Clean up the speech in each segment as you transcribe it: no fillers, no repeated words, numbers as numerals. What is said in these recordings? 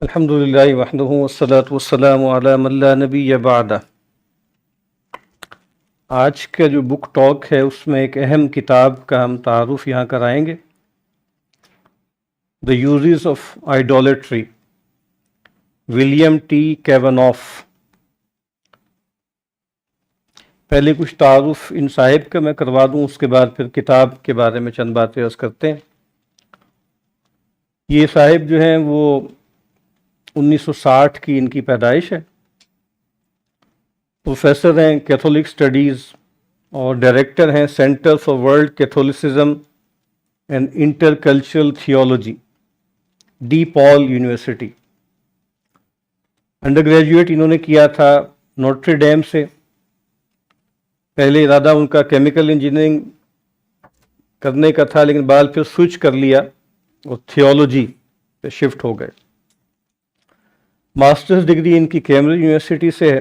الحمد للہ وحدہ والصلاة والسلام علی من لا نبی بعدہ۔ آج کا جو بک ٹاک ہے اس میں ایک اہم کتاب کا ہم تعارف یہاں کرائیں گے، The Uses of Idolatry، William T Cavanaugh. پہلے کچھ تعارف ان صاحب کا میں کروا دوں، اس کے بعد پھر کتاب کے بارے میں چند باتیں عرض کرتے ہیں۔ یہ صاحب جو ہیں وہ 1960 کی ان کی پیدائش ہے، پروفیسر ہیں کیتھولک اسٹڈیز اور ڈائریکٹر ہیں centre for world Catholicism and intercultural theology, DePaul university. Undergraduate انہوں نے کیا تھا نوٹر ڈیم سے۔ پہلے ارادہ ان کا کیمیکل انجینئرنگ کرنے کا تھا، لیکن بعد پھر سوئچ کر لیا اور تھیولوجی پہ شفٹ ہو گئے۔ ماسٹرز ڈگری ان کی کیمبرج یونیورسٹی سے ہے،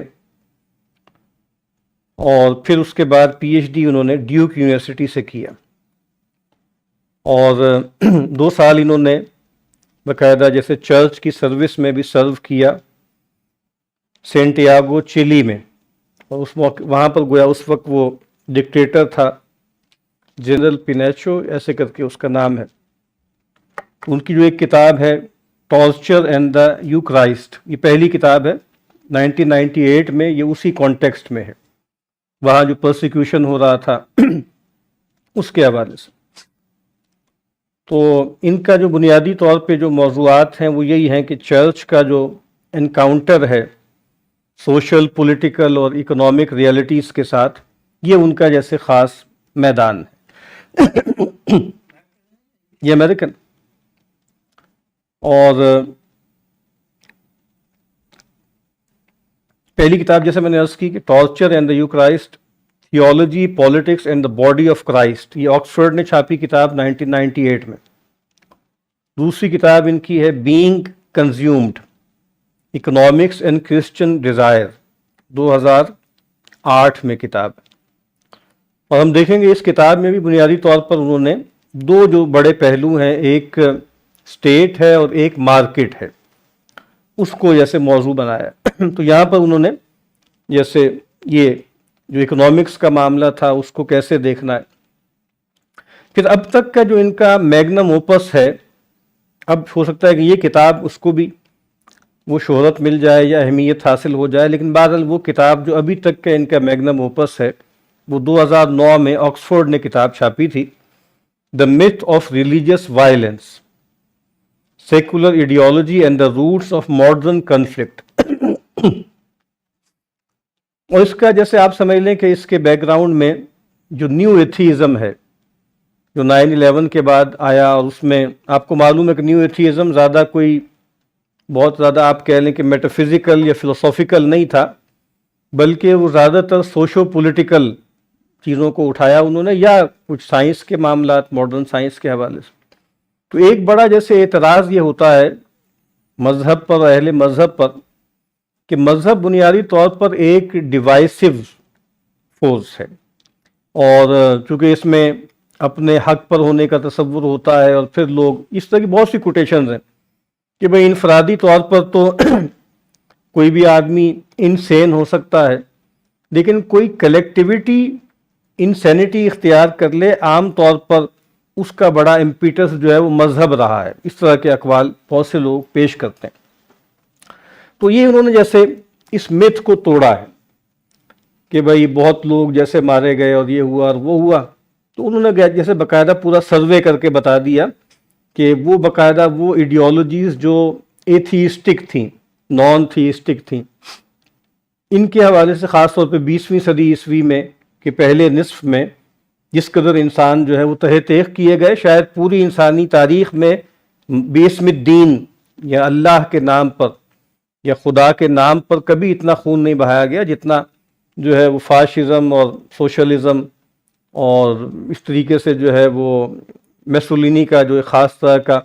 اور پھر اس کے بعد پی ایچ ڈی انہوں نے ڈیوک یونیورسٹی سے کیا، اور 2 سال انہوں نے باقاعدہ جیسے چرچ کی سروس میں بھی سرو کیا سینٹیاگو چلی میں، اور اس موقع وہاں پر گویا اس وقت وہ ڈکٹیٹر تھا جنرل پینیچو ایسے کر کے اس کا نام ہے۔ ان کی جو ایک کتاب ہے ٹارچر اینڈ دا یوکرائسٹ، یہ پہلی کتاب ہے 1998 میں، یہ اسی کانٹیکسٹ میں ہے، وہاں جو پرسیکیوشن ہو رہا تھا اس کے حوالے سے۔ تو ان کا جو بنیادی طور پہ جو موضوعات ہیں وہ یہی ہیں کہ چرچ کا جو انکاؤنٹر ہے سوشل، پولیٹیکل اور اکنامک ریئلٹیز کے ساتھ، یہ ان کا جیسے خاص میدان ہے۔ یہ امریکن، اور پہلی کتاب جیسے میں نے عرض کی کہ torture and the Eucharist, theology, politics and the body of Christ, یہ آکسفورڈ نے چھاپی کتاب 1998 میں۔ دوسری کتاب ان کی ہے being consumed, economics and Christian Dzire, 2008 میں کتاب ہے۔ اور ہم دیکھیں گے اس کتاب میں بھی بنیادی طور پر انہوں نے 2 جو بڑے پہلو ہیں، ایک اسٹیٹ ہے اور ایک مارکیٹ ہے، اس کو جیسے موضوع بنایا۔ تو یہاں پر انہوں نے جیسے یہ جو اکنامکس کا معاملہ تھا اس کو کیسے دیکھنا ہے۔ پھر اب تک کا جو ان کا میگنم اوپس ہے، اب ہو سکتا ہے کہ یہ کتاب اس کو بھی وہ شہرت مل جائے یا اہمیت حاصل ہو جائے، لیکن بہرحال وہ کتاب جو ابھی تک کا ان کا میگنم اوپس ہے وہ 2009 میں آکسفورڈ نے کتاب چھاپی تھی، the myth of religious violence, secular ideology and the roots of modern conflict. اور اس کا جیسے آپ سمجھ لیں کہ اس کے بیک گراؤنڈ میں جو نیو ایتھیزم ہے جو 9/11 کے بعد آیا، اور اس میں آپ کو معلوم ہے کہ نیو ایتھیزم زیادہ کوئی بہت زیادہ آپ کہہ لیں کہ میٹافزیکل یا فلسافیکل نہیں تھا، بلکہ وہ زیادہ تر سوشو پولیٹیکل چیزوں کو اٹھایا انہوں نے، یا کچھ سائنس کے معاملات، ماڈرن سائنس کے حوالے سے۔ تو ایک بڑا جیسے اعتراض یہ ہوتا ہے مذہب پر، اہل مذہب پر، کہ مذہب بنیادی طور پر ایک ڈیوائسو فورس ہے، اور چونکہ اس میں اپنے حق پر ہونے کا تصور ہوتا ہے، اور پھر لوگ اس طرح کی بہت سی کوٹیشنز ہیں کہ بھئی انفرادی طور پر تو کوئی بھی آدمی انسین ہو سکتا ہے، لیکن کوئی کلیکٹیویٹی انسینٹی اختیار کر لے، عام طور پر اس کا بڑا امپیٹس جو ہے وہ مذہب رہا ہے۔ اس طرح کے اقوال بہت سے لوگ پیش کرتے ہیں۔ تو یہ انہوں نے جیسے اس میتھ کو توڑا ہے کہ بھئی بہت لوگ جیسے مارے گئے اور یہ ہوا اور وہ ہوا، تو انہوں نے جیسے باقاعدہ پورا سروے کر کے بتا دیا کہ وہ باقاعدہ وہ ایڈیالوجیز جو ایتھیسٹک تھیں، نان تھیسٹک تھیں، ان کے حوالے سے خاص طور پہ 20ویں صدی عیسوی میں کہ پہلے نصف میں جس قدر انسان جو ہے وہ تہہ تیغ کیے گئے، شاید پوری انسانی تاریخ میں باسم الدین یا اللہ کے نام پر یا خدا کے نام پر کبھی اتنا خون نہیں بہایا گیا جتنا جو ہے وہ فاشزم اور سوشلزم اور اس طریقے سے جو ہے وہ میسولینی کا جو خاص طرح کا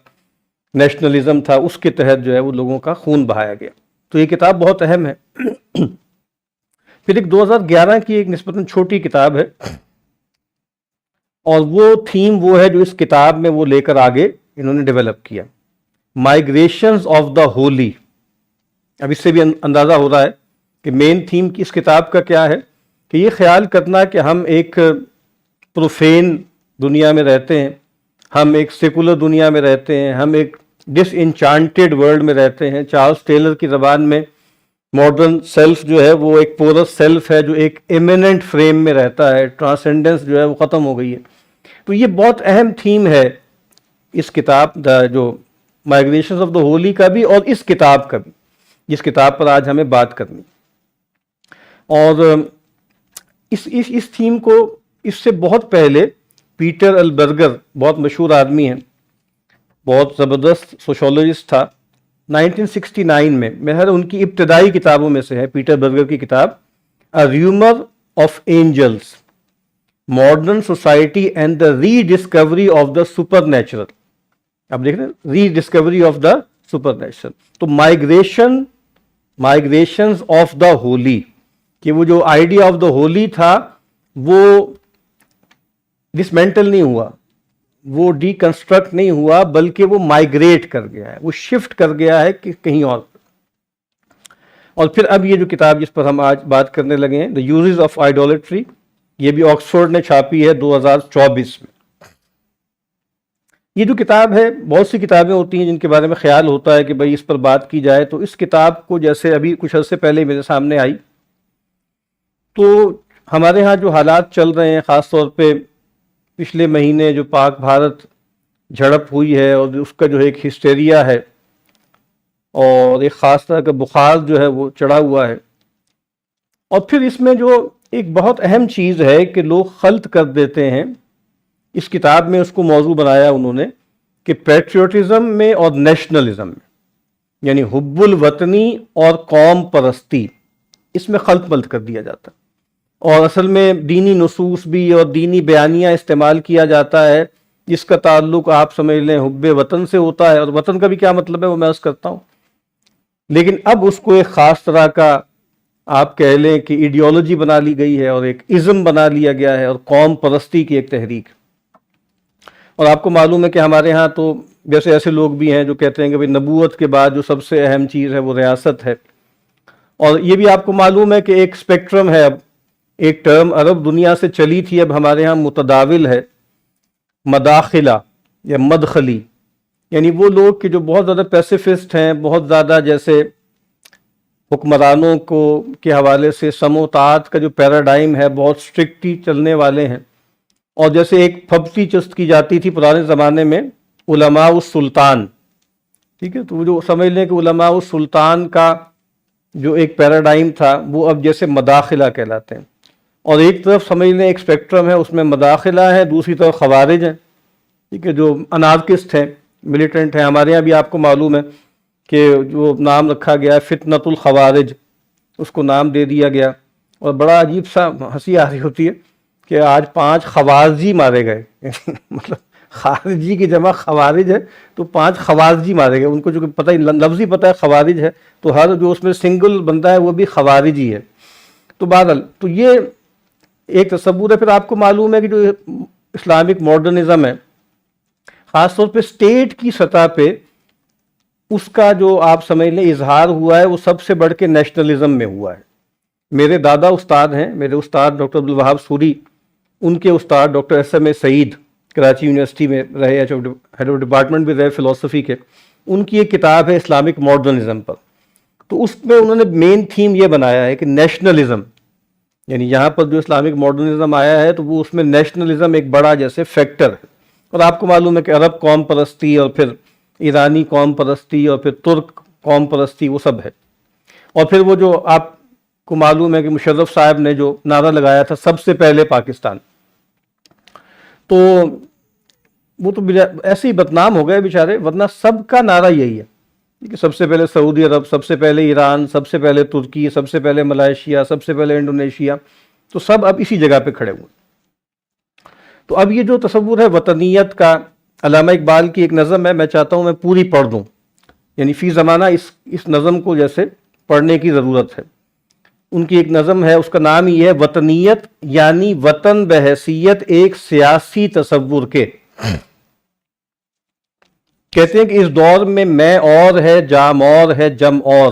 نیشنلزم تھا، اس کے تحت جو ہے وہ لوگوں کا خون بہایا گیا۔ تو یہ کتاب بہت اہم ہے۔ پھر ایک 2011 کی ایک نسبتاً چھوٹی کتاب ہے، اور وہ تھیم وہ ہے جو اس کتاب میں وہ لے کر آگے انہوں نے ڈیولپ کیا، مائیگریشنز آف دا ہولی، اب اس سے بھی اندازہ ہو رہا ہے کہ مین تھیم کی اس کتاب کا کیا ہے، کہ یہ خیال کرنا کہ ہم ایک پروفین دنیا میں رہتے ہیں، ہم ایک سیکولر دنیا میں رہتے ہیں، ہم ایک ڈس انچانٹیڈ ورلڈ میں رہتے ہیں۔ چارلس ٹیلر کی زبان میں ماڈرن سیلف جو ہے وہ ایک پورس سیلف ہے جو ایک ایمیننٹ فریم میں رہتا ہے، ٹرانسینڈنس جو ہے وہ ختم ہو گئی ہے۔ تو یہ بہت اہم تھیم ہے اس کتاب جو مائگریشنز آف دا ہولی کا بھی، اور اس کتاب کا بھی، جس کتاب پر آج ہمیں بات کرنی۔ اور اس تھیم کو اس سے بہت پہلے پیٹر البرگر، بہت مشہور آدمی ہیں، بہت زبردست سوشولوجسٹ تھا، 1969 میں میرا ان کی ابتدائی کتابوں میں سے ہے پیٹر برگر کی کتاب A Rumor of Angels, Modern Society and the Rediscovery of the Supernatural۔ اب دیکھ رہے ہیں rediscovery of the supernatural. تو مائگریشنز آف دا ہولی، کہ وہ جو آئیڈیا آف دا ہولی تھا وہ ڈسمینٹل نہیں ہوا، وہ ڈی کنسٹرکٹ نہیں ہوا، بلکہ وہ مائگریٹ کر گیا ہے، وہ شفٹ کر گیا ہے کہ کہیں اور پھر اب یہ جو کتاب جس پر ہم آج بات کرنے لگے ہیں، دا یوزز آف آئیڈولٹری، یہ بھی آکسفورڈ نے چھاپی ہے 2024 میں۔ یہ جو کتاب ہے، بہت سی کتابیں ہوتی ہیں جن کے بارے میں خیال ہوتا ہے کہ بھئی اس پر بات کی جائے، تو اس کتاب کو جیسے ابھی کچھ عرصے پہلے میرے سامنے آئی، تو ہمارے ہاں جو حالات چل رہے ہیں، خاص طور پہ پچھلے مہینے جو پاک بھارت جھڑپ ہوئی ہے اور اس کا جو ہے ایک ہسٹیریا ہے اور ایک خاص طرح کا بخار جو ہے وہ چڑھا ہوا ہے، اور پھر اس میں جو ایک بہت اہم چیز ہے کہ لوگ خلط کر دیتے ہیں، اس کتاب میں اس کو موضوع بنایا انہوں نے کہ پیٹریوٹزم میں اور نیشنلزم میں، یعنی حب الوطنی اور قوم پرستی، اس میں خلط ملط کر دیا جاتا ہے، اور اصل میں دینی نصوص بھی اور دینی بیانیہ استعمال کیا جاتا ہے جس کا تعلق آپ سمجھ لیں حب وطن سے ہوتا ہے، اور وطن کا بھی کیا مطلب ہے وہ میں عرض کرتا ہوں، لیکن اب اس کو ایک خاص طرح کا آپ کہہ لیں کہ ایڈیالوجی بنا لی گئی ہے اور ایک ازم بنا لیا گیا ہے، اور قوم پرستی کی ایک تحریک۔ اور آپ کو معلوم ہے کہ ہمارے ہاں تو جیسے ایسے لوگ بھی ہیں جو کہتے ہیں کہ نبوت کے بعد جو سب سے اہم چیز ہے وہ ریاست ہے، اور یہ بھی آپ کو معلوم ہے کہ ایک اسپیکٹرم ہے، اب ایک ٹرم عرب دنیا سے چلی تھی، اب ہمارے ہاں متداول ہے، مداخلہ یا مدخلی، یعنی وہ لوگ کہ جو بہت زیادہ پیسیفسٹ ہیں، بہت زیادہ جیسے حکمرانوں کے حوالے سے سم و طاعت کا جو پیراڈائم ہے بہت اسٹرکٹلی چلنے والے ہیں، اور جیسے ایک پھبتی چست کی جاتی تھی پرانے زمانے میں علماء السلطان، ٹھیک ہے، تو وہ جو سمجھ لیں کہ علماء السلطان کا جو ایک پیراڈائم تھا وہ اب جیسے مداخلہ کہلاتے ہیں، اور ایک طرف سمجھ لیں ایک اسپیکٹرم ہے، اس میں مداخلہ ہے، دوسری طرف خوارج ہیں، ٹھیک ہے، جو انارکسٹ ہیں، ملیٹنٹ ہیں۔ ہمارے یہاں بھی آپ کو معلوم ہے کہ جو نام رکھا گیا ہے فتنۃ الخوارج، اس کو نام دے دیا گیا، اور بڑا عجیب سا ہنسی آ رہی ہوتی ہے کہ آج 5 خوارجی مارے گئے مطلب خارجی کی جمع خوارج ہے، تو 5 خوارجی مارے گئے، ان کو جو کہ پتہ ہی لفظ ہی پتہ ہے خوارج ہے، تو ہر جو اس میں سنگل بندہ ہے وہ بھی خوارجی ہے۔ تو بہرحال تو یہ ایک تصور ہے۔ پھر آپ کو معلوم ہے کہ جو اسلامک ماڈرنزم ہے، خاص طور پہ اسٹیٹ کی سطح پہ اس کا جو آپ سمجھ لیں اظہار ہوا ہے وہ سب سے بڑھ کے نیشنلزم میں ہوا ہے۔ میرے دادا استاد ہیں، میرے استاد ڈاکٹر عبدالوہاب سوری، ان کے استاد ڈاکٹر ایس ایم اے سعید کراچی یونیورسٹی میں رہے، ہیڈ آف ڈپارٹمنٹ بھی رہے فلسفی کے، ان کی ایک کتاب ہے اسلامک ماڈرنزم پر، تو اس میں انہوں نے مین تھیم یہ بنایا ہے کہ نیشنلزم، یعنی یہاں پر جو اسلامک ماڈرنزم آیا ہے تو وہ اس میں نیشنلزم ایک بڑا جیسے فیکٹر ہے، اور آپ کو معلوم ہے کہ عرب قوم پرستی اور پھر ایرانی قوم پرستی اور پھر ترک قوم پرستی وہ سب ہے، اور پھر وہ جو آپ کو معلوم ہے کہ مشرف صاحب نے جو نعرہ لگایا تھا سب سے پہلے پاکستان، تو وہ تو ایسے ہی بدنام ہو گئے بیچارے، ورنہ سب کا نعرہ یہی ہے کہ سب سے پہلے سعودی عرب، سب سے پہلے ایران، سب سے پہلے ترکی، سب سے پہلے ملائیشیا، سب سے پہلے انڈونیشیا، تو سب اب اسی جگہ پہ کھڑے ہوئے۔ تو اب یہ جو تصور ہے وطنیت کا، علامہ اقبال کی ایک نظم ہے، میں چاہتا ہوں میں پوری پڑھ دوں، یعنی فی زمانہ اس نظم کو جیسے پڑھنے کی ضرورت ہے۔ ان کی ایک نظم ہے، اس کا نام ہی ہے وطنیت، یعنی وطن بحیثیت ایک سیاسی تصور کے۔ کہتے ہیں کہ اس دور میں اور ہے، جام اور ہے، جم اور،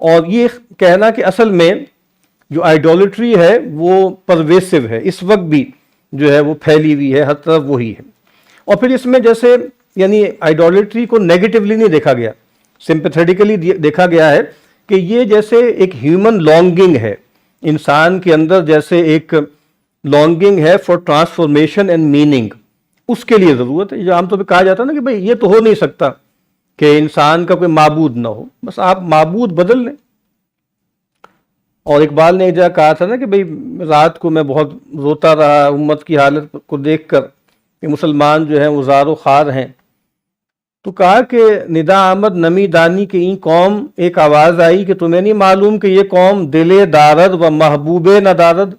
اور یہ کہنا کہ اصل میں جو آئیڈولٹری ہے وہ پرویسو ہے، اس وقت بھی جو ہے وہ پھیلی ہوئی ہے، ہر طرف وہی ہے. اور پھر اس میں جیسے یعنی آئیڈولٹری کو نیگیٹولی نہیں دیکھا گیا، سمپیتھیٹیکلی دیکھا گیا ہے کہ یہ جیسے ایک ہیومن لانگنگ ہے، انسان کے اندر جیسے ایک لانگنگ ہے فار ٹرانسفارمیشن اینڈ میننگ، اس کے لیے ضرورت ہے. جو عام طور پہ کہا جاتا ہے نا کہ بھئی یہ تو ہو نہیں سکتا کہ انسان کا کوئی معبود نہ ہو، بس آپ معبود بدل لیں. اور اقبال نے ایک جگہ کہا تھا نا کہ بھئی رات کو میں بہت روتا رہا امت کی حالت کو دیکھ کر کہ مسلمان جو ہیں وہ زار و خوار ہیں، تو کہا کہ ندا آمد نمی دانی کے این قوم، ایک آواز آئی کہ تمہیں نہیں معلوم کہ یہ قوم دل دارد و محبوب نہ دارد،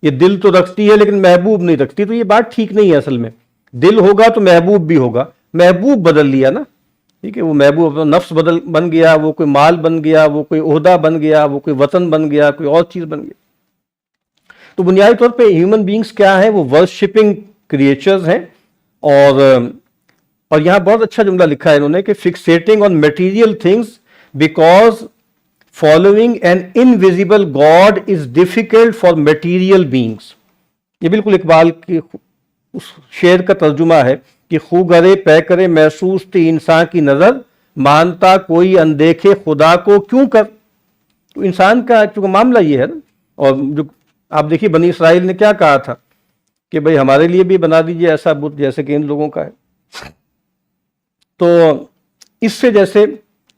یہ دل تو رکھتی ہے لیکن محبوب نہیں رکھتی. تو یہ بات ٹھیک نہیں ہے، اصل میں دل ہوگا تو محبوب بھی ہوگا، محبوب بدل لیا نا، ٹھیک ہے، وہ محبوب اپنا نفس بن گیا، وہ کوئی مال بن گیا، وہ کوئی عہدہ بن گیا، وہ کوئی وطن بن گیا، کوئی اور چیز بن گیا. تو بنیادی طور پہ ہیومن بینگز کیا ہیں؟ وہ ورشپنگ کریچرز ہیں. اور یہاں بہت اچھا جملہ لکھا ہے انہوں نے کہ fixating on material things because following an invisible god is difficult for material beings. یہ بالکل اقبال کی اس شعر کا ترجمہ ہے کہ خو گرے پے کرے محسوس تھی انسان کی نظر، مانتا کوئی اندیکھے خدا کو کیوں کر. تو انسان کا چونکہ معاملہ یہ ہے نا. اور جو آپ دیکھیے بنی اسرائیل نے کیا کہا تھا کہ بھئی ہمارے لیے بھی بنا دیجئے ایسا بت جیسے کہ ان لوگوں کا ہے. تو اس سے جیسے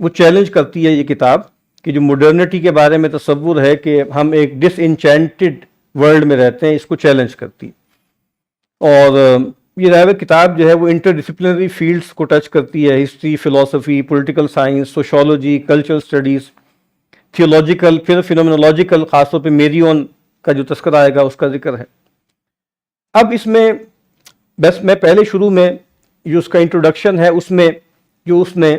وہ چیلنج کرتی ہے یہ کتاب کہ جو ماڈرنٹی کے بارے میں تصور ہے کہ ہم ایک ڈس انچینٹڈ ورلڈ میں رہتے ہیں، اس کو چیلنج کرتی. اور یہ ظاہر کتاب جو ہے وہ انٹر ڈسپلنری فیلڈز کو ٹچ کرتی ہے، ہسٹری، فلسفی، political science, sociology, cultural studies, theological, پھر فینومینولوجیکل، خاص طور پہ میریون کا جو تذکرہ آئے گا اس کا ذکر ہے. اب اس میں بس میں پہلے شروع میں جو اس کا انٹروڈکشن ہے اس میں جو اس نے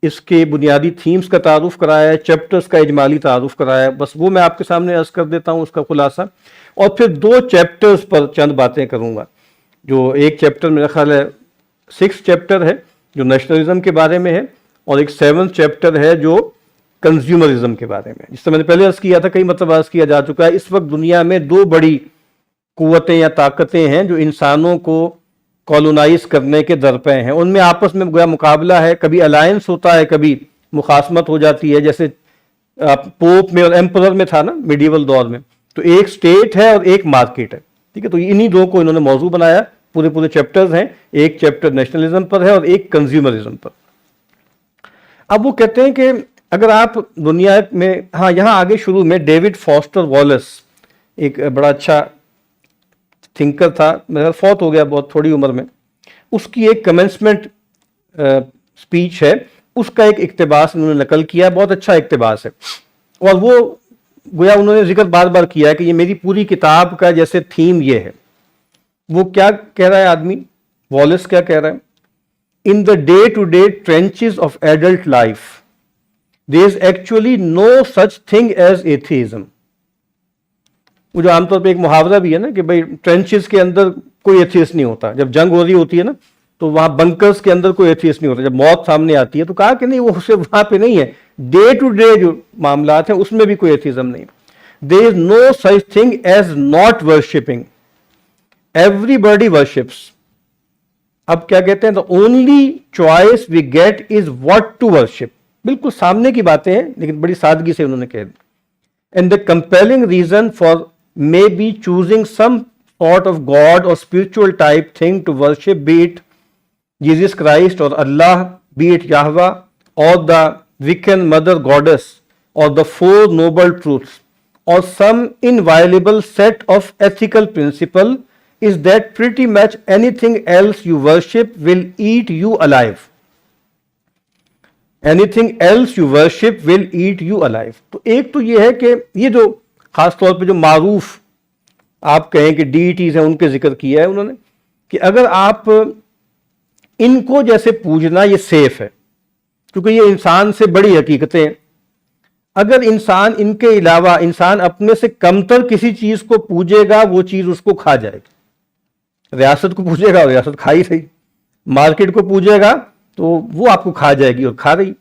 اس کے بنیادی تھیمز کا تعارف کرایا ہے، چیپٹرز کا اجمالی تعارف کرایا ہے، بس وہ میں آپ کے سامنے عرض کر دیتا ہوں اس کا خلاصہ. اور پھر 2 چیپٹرز پر چند باتیں کروں گا. جو ایک چیپٹر میرا خیال ہے 6 چیپٹر ہے جو نیشنلزم کے بارے میں ہے، اور ایک 7 چیپٹر ہے جو کنزیومرزم کے بارے میں. جس سے میں نے پہلے عرض کیا تھا، کئی مرتبہ عرض کیا جا چکا ہے، اس وقت دنیا میں 2 بڑی قوتیں یا طاقتیں ہیں جو انسانوں کو کالونائز کرنے کے درپے ہیں. ان میں آپس میں گویا مقابلہ ہے، کبھی الائنس ہوتا ہے، کبھی مخاصمت ہو جاتی ہے، جیسے پوپ میں اور ایمپرر میں تھا نا میڈیول دور میں. تو ایک سٹیٹ ہے اور ایک مارکیٹ ہے، ٹھیک ہے. تو انہی 2 کو انہوں نے موضوع بنایا، پورے چیپٹرز ہیں، ایک چیپٹر نیشنلزم پر ہے اور ایک کنزیومرزم پر. اب وہ کہتے ہیں کہ اگر آپ دنیا میں یہاں آگے شروع میں ڈیوڈ فاسٹر والیس ایک بڑا اچھا تھنکر تھا، میرا فوت ہو گیا بہت تھوڑی عمر میں. اس کی ایک کمنسمنٹ سپیچ ہے، اس کا ایک اقتباس انہوں نے نقل کیا، بہت اچھا اقتباس ہے. اور وہ گویا انہوں نے ذکر بار بار کیا ہے کہ یہ میری پوری کتاب کا جیسے تھیم یہ ہے. وہ کیا کہہ رہا ہے آدمی والیس کیا کہہ رہا ہے؟ In the day to day trenches of adult life there is actually no such thing as atheism. وہ جو عام طور پہ ایک محاورہ بھی ہے نا کہ بھائی ٹرینچز کے اندر کوئی ایتھیسٹ نہیں ہوتا. جب جنگ ہو رہی ہوتی ہے نا تو وہاں بنکرز کے اندر کوئی ایتھیسٹ نہیں ہوتا. جب موت سامنے آتی ہے تو کہا کہ نہیں، وہ صرف وہاں پہ نہیں ہے، ڈے ٹو ڈے جو معاملات ہیں اس میں بھی کوئی ایتھیزم نہیں. There is no such thing as not worshipping, everybody worships. اب کیا کہتے ہیں؟ the only choice we get is what to worship. بالکل سامنے کی باتیں ہیں لیکن بڑی سادگی سے انہوں نے کہہ دی. And the compelling reason for maybe choosing some sort of God or spiritual type thing to worship, be it Jesus Christ or Allah, be it Yahweh or the Wiccan mother goddess or the 4 noble truths or some inviolable set of ethical principle, is that pretty much anything else you worship will eat you alive. Anything else you worship will eat you alive. تو ایک تو یہ ہے کہ یہ جو خاص طور پہ جو معروف آپ کہیں کہ ڈیٹیز ہیں ان کے ذکر کیا ہے انہوں نے کہ اگر آپ ان کو جیسے پوجنا یہ سیف ہے کیونکہ یہ انسان سے بڑی حقیقتیں. اگر انسان ان کے علاوہ انسان اپنے سے کمتر کسی چیز کو پوجے گا وہ چیز اس کو کھا جائے گی. ریاست کو پوجے گا ریاست کھائی رہی، مارکیٹ کو پوجے گا تو وہ آپ کو کھا جائے گی اور کھا رہی.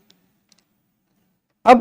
اب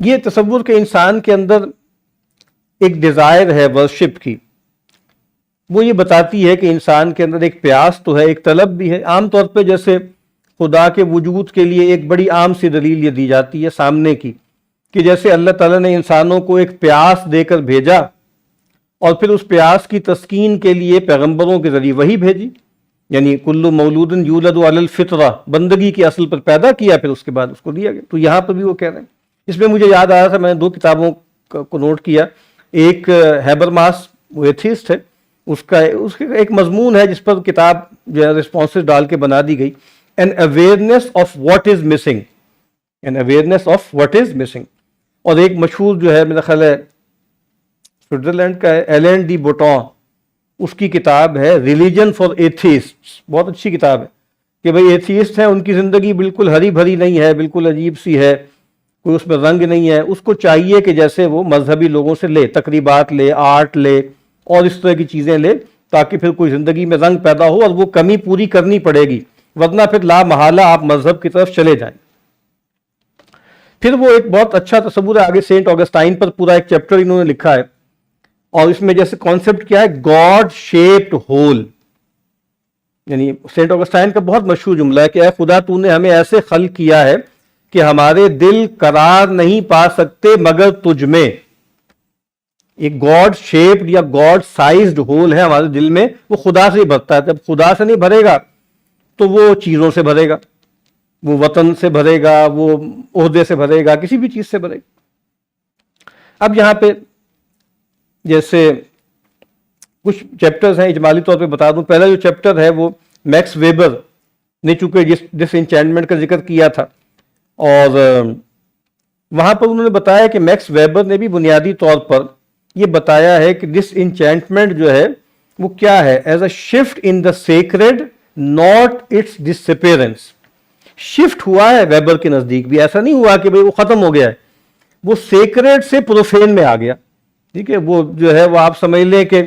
یہ تصور کہ انسان کے اندر ایک ڈیزائر ہے ورشپ کی، وہ یہ بتاتی ہے کہ انسان کے اندر ایک پیاس تو ہے، ایک طلب بھی ہے۔ عام طور پہ جیسے خدا کے وجود کے لیے ایک بڑی عام سی دلیل یہ دی جاتی ہے سامنے کی، کہ جیسے اللہ تعالیٰ نے انسانوں کو ایک پیاس دے کر بھیجا اور پھر اس پیاس کی تسکین کے لیے پیغمبروں کے ذریعے وہی بھیجی، یعنی کل مولود یولد علی الفطرہ، بندگی کی اصل پر پیدا کیا، پھر اس کے بعد اس کو دیا گیا۔ تو یہاں پر بھی وہ کہہ رہے ہیں۔ اس میں مجھے یاد آ رہا تھا، میں نے 2 کتابوں کو نوٹ کیا، ایک ہیبرماس، وہ ایتھیسٹ ہے، اس کا ایک مضمون ہے جس پر کتاب جو ہے رسپانسز ڈال کے بنا دی گئی، an awareness of what is missing, an awareness of what is missing. اور ایک مشہور جو ہے میرا خیال ہے سوئٹزرلینڈ کا ہے، ایلن ڈی بوٹان، اس کی کتاب ہے ریلیجن فار ایتھیسٹس، بہت اچھی کتاب ہے کہ بھئی ایتھیسٹ ہیں، ان کی زندگی بالکل ہری بھری نہیں ہے، بالکل عجیب سی ہے، کوئی اس میں رنگ نہیں ہے۔ اس کو چاہیے کہ جیسے وہ مذہبی لوگوں سے لے، تقریبات لے، آرٹ لے اور اس طرح کی چیزیں لے، تاکہ پھر کوئی زندگی میں رنگ پیدا ہو، اور وہ کمی پوری کرنی پڑے گی، ورنہ پھر لا محالہ آپ مذہب کی طرف چلے جائیں۔ پھر وہ ایک بہت اچھا تصور ہے، آگے سینٹ آگسٹائن پر پورا ایک چیپٹر انہوں نے لکھا ہے، اور اس میں جیسے کانسیپٹ کیا ہے، گاڈ شیپڈ ہول، یعنی سینٹ آگسٹائن کا بہت مشہور جملہ ہے کہ اے خدا تو نے ہمیں ایسے خلق کیا ہے کہ ہمارے دل قرار نہیں پا سکتے مگر تجھ میں۔ ایک گاڈ شیپڈ یا گاڈ سائزڈ ہول ہے ہمارے دل میں، وہ خدا سے ہی بھرتا ہے۔ جب خدا سے نہیں بھرے گا تو وہ چیزوں سے بھرے گا، وہ وطن سے بھرے گا، وہ عہدے سے بھرے گا، کسی بھی چیز سے بھرے گا۔ اب یہاں پہ جیسے کچھ چیپٹرز ہیں، اجمالی طور پہ بتا دوں۔ پہلا جو چیپٹر ہے وہ میکس ویبر نے چونکہ ڈس انچینٹمنٹ کا ذکر کیا تھا، اور وہاں پر انہوں نے بتایا کہ میکس ویبر نے بھی بنیادی طور پر یہ بتایا ہے کہ ڈس انچینٹمنٹ جو ہے وہ کیا ہے، is a shift in the sacred not its disappearance. Shift ہوا ہے ویبر کے نزدیک بھی، ایسا نہیں ہوا کہ بھئی وہ ختم ہو گیا ہے، وہ سیکرڈ سے پروفین میں آ گیا، ٹھیک ہے، وہ جو ہے وہ آپ سمجھ لیں کہ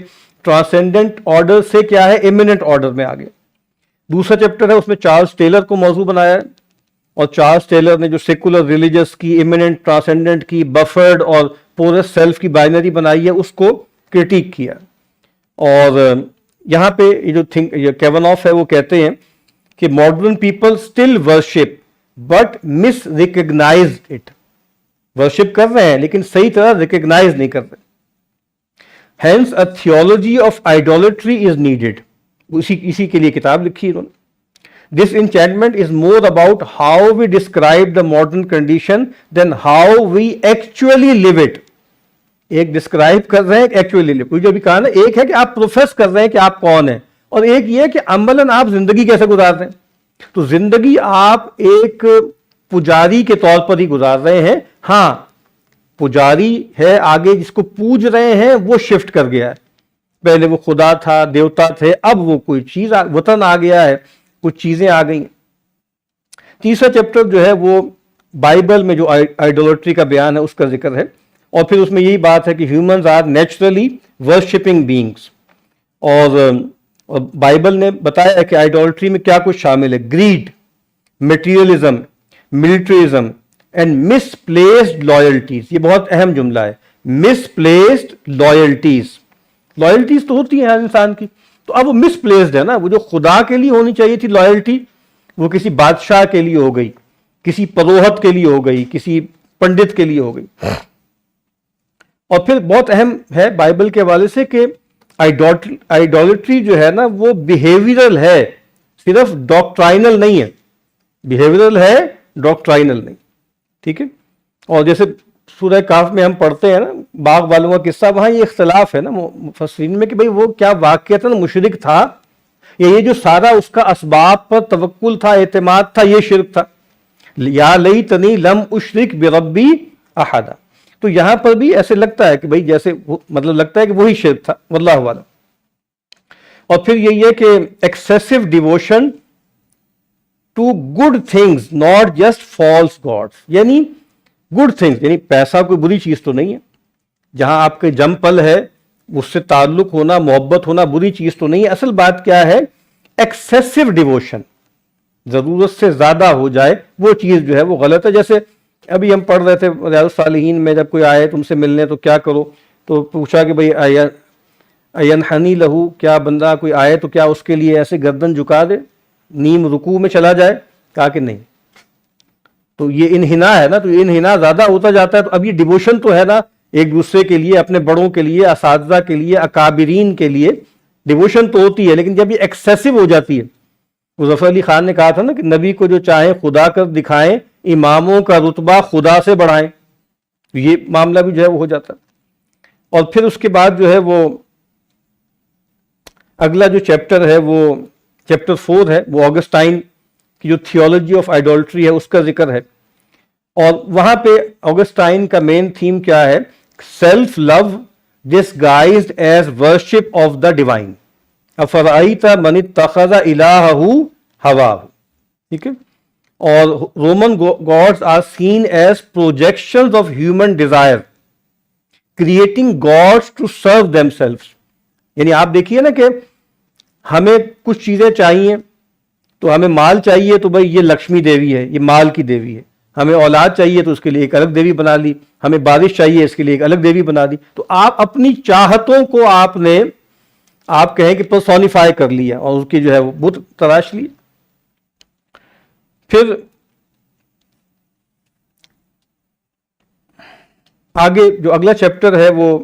ٹرانسینڈنٹ آرڈر سے کیا ہے، ایمیننٹ آرڈر میں آ گیا۔ دوسرا چیپٹر ہے، اس میں چارلز ٹیلر کو موضوع بنایا ہے، اور چارلز ٹیلر نے جو سیکولر ریلیجس کی، ایمیننٹ ٹرانسینڈنٹ کی، بفرڈ اور پورس سیلف کی بائنری بنائی ہے، اس کو کرٹیک کیا۔ اور یہاں پہ یہ کیون آف ہے، وہ کہتے ہیں کہ modern people still worship but misrecognised it, worship کر رہے ہیں لیکن صحیح طرح ریکگنائز نہیں کر رہے۔ Hence a theology of idolatry is needed, اسی کے لیے کتاب لکھی انہوں نے۔ This enchantment is more about how we describe the modern condition than how we actually live it. ایک ڈسکرائب کر رہے ہیں، ایکچولی live، جو بھی کہا نا، ایک ہے کہ آپ پروفیس کر رہے ہیں کہ آپ کون ہیں، اور ایک یہ ہے کہ عملاً آپ زندگی کیسے گزار رہے ہیں۔ تو زندگی آپ ایک پجاری کے طور پر ہی گزار رہے ہیں، ہاں پجاری ہے، آگے جس کو پوج رہے ہیں وہ شفٹ کر گیا ہے، پہلے وہ خدا تھا، دیوتا تھے، اب وہ کوئی چیز وطن آ گیا ہے، کچھ چیزیں آ گئی ہیں۔ تیسرا چیپٹر جو ہے وہ بائبل میں جو آئیڈولٹری کا بیان ہے اس کا ذکر ہے، اور پھر اس میں یہی بات ہے کہ humans are naturally worshipping beings, اور بائبل نے بتایا ہے کہ آئیڈولٹری میں کیا کچھ شامل ہے، greed, materialism, militarism and misplaced loyalties. یہ بہت اہم جملہ ہے، مس پلیسڈ لائلٹیز۔ لائلٹیز تو ہوتی ہیں ہر انسان کی، تو اب وہ مس پلیسڈ ہے نا، وہ جو خدا کے لیے ہونی چاہیے تھی لائلٹی، وہ کسی بادشاہ کے لیے ہو گئی، کسی پروہت کے لیے ہو گئی، کسی پنڈت کے لیے ہو گئی۔ اور پھر بہت اہم ہے بائبل کے حوالے سے کہ آئیڈولٹری جو ہے نا وہ بیہیویئرل ہے، صرف ڈاکٹرائنل نہیں ہے، بیہیویئرل ہے، ڈاکٹرائنل نہیں، ٹھیک ہے۔ اور جیسے سورہ کہف میں ہم پڑھتے ہیں نا باغ والوں کا قصہ، وہاں یہ اختلاف ہے نا مفسرین میں کہ بھئی وہ کیا واقعتاً مشرک تھا، یا یہ جو سارا اس کا اسباب پر توکل تھا، اعتماد تھا، یہ شرک تھا۔ یا لیتنی لم اشرک بربی احدا، تو یہاں پر بھی ایسے لگتا ہے کہ بھئی جیسے مطلب لگتا ہے کہ وہی شرک تھا، واللہ اعلم۔ اور پھر یہی ہے کہ excessive devotion to good things not just false gods, یعنی گڈ تھنگز، یعنی پیسہ کوئی بری چیز تو نہیں ہے، جہاں آپ کے جم پل ہے اس سے تعلق ہونا، محبت ہونا بری چیز تو نہیں ہے۔ اصل بات کیا ہے، ایکسیسو ڈیووشن، ضرورت سے زیادہ ہو جائے وہ چیز جو ہے وہ غلط ہے۔ جیسے ابھی ہم پڑھ رہے تھے ریاض الصالحین میں، جب کوئی آئے تم سے ملنے تو کیا کرو، تو پوچھا کہ بھئی ینحنی لہو، کیا بندہ کوئی آئے تو کیا اس کے لیے ایسے گردن جھکا دے، نیم رکوع میں چلا جائے؟ کہا کہ نہیں. تو یہ انحنا ہے نا، تو یہ انحنا زیادہ ہوتا جاتا ہے. تو اب یہ ڈیووشن تو ہے نا ایک دوسرے کے لیے، اپنے بڑوں کے لیے، اساتذہ کے لیے، اکابرین کے لیے ڈیووشن تو ہوتی ہے، لیکن جب یہ ایکسیسو ہو جاتی ہے، ظفر علی خان نے کہا تھا نا کہ نبی کو جو چاہیں خدا کر دکھائیں، اماموں کا رتبہ خدا سے بڑھائیں. یہ معاملہ بھی جو ہے وہ ہو جاتا ہے. اور پھر اس کے بعد جو ہے وہ اگلا جو چیپٹر ہے وہ چیپٹر 4 ہے، وہ آگسٹائن کی جو تھیولوجی آف آئیڈولٹری ہے اس کا ذکر ہے. اور وہاں پہ آگسٹائن کا مین تھیم کیا ہے؟ Self love disguised as worship of the divine, افرأیت من اتخذ الہہ ہواہ. ٹھیک ہے. اور Roman gods are seen as projections of human desire creating gods to serve themselves. یعنی آپ دیکھیے نا کہ ہمیں کچھ چیزیں چاہیے، تو ہمیں مال چاہیے تو بھائی یہ لکشمی دیوی ہے، یہ مال کی دیوی ہے. ہمیں اولاد چاہیے تو اس کے لیے ایک الگ دیوی بنا لی. ہمیں بارش چاہیے، اس کے لیے ایک الگ دیوی بنا دی. تو آپ اپنی چاہتوں کو آپ کہیں کہ پرسونیفائی کر لیا اور اس کی جو ہے وہ بت تراش لی. پھر آگے جو اگلا چیپٹر ہے وہ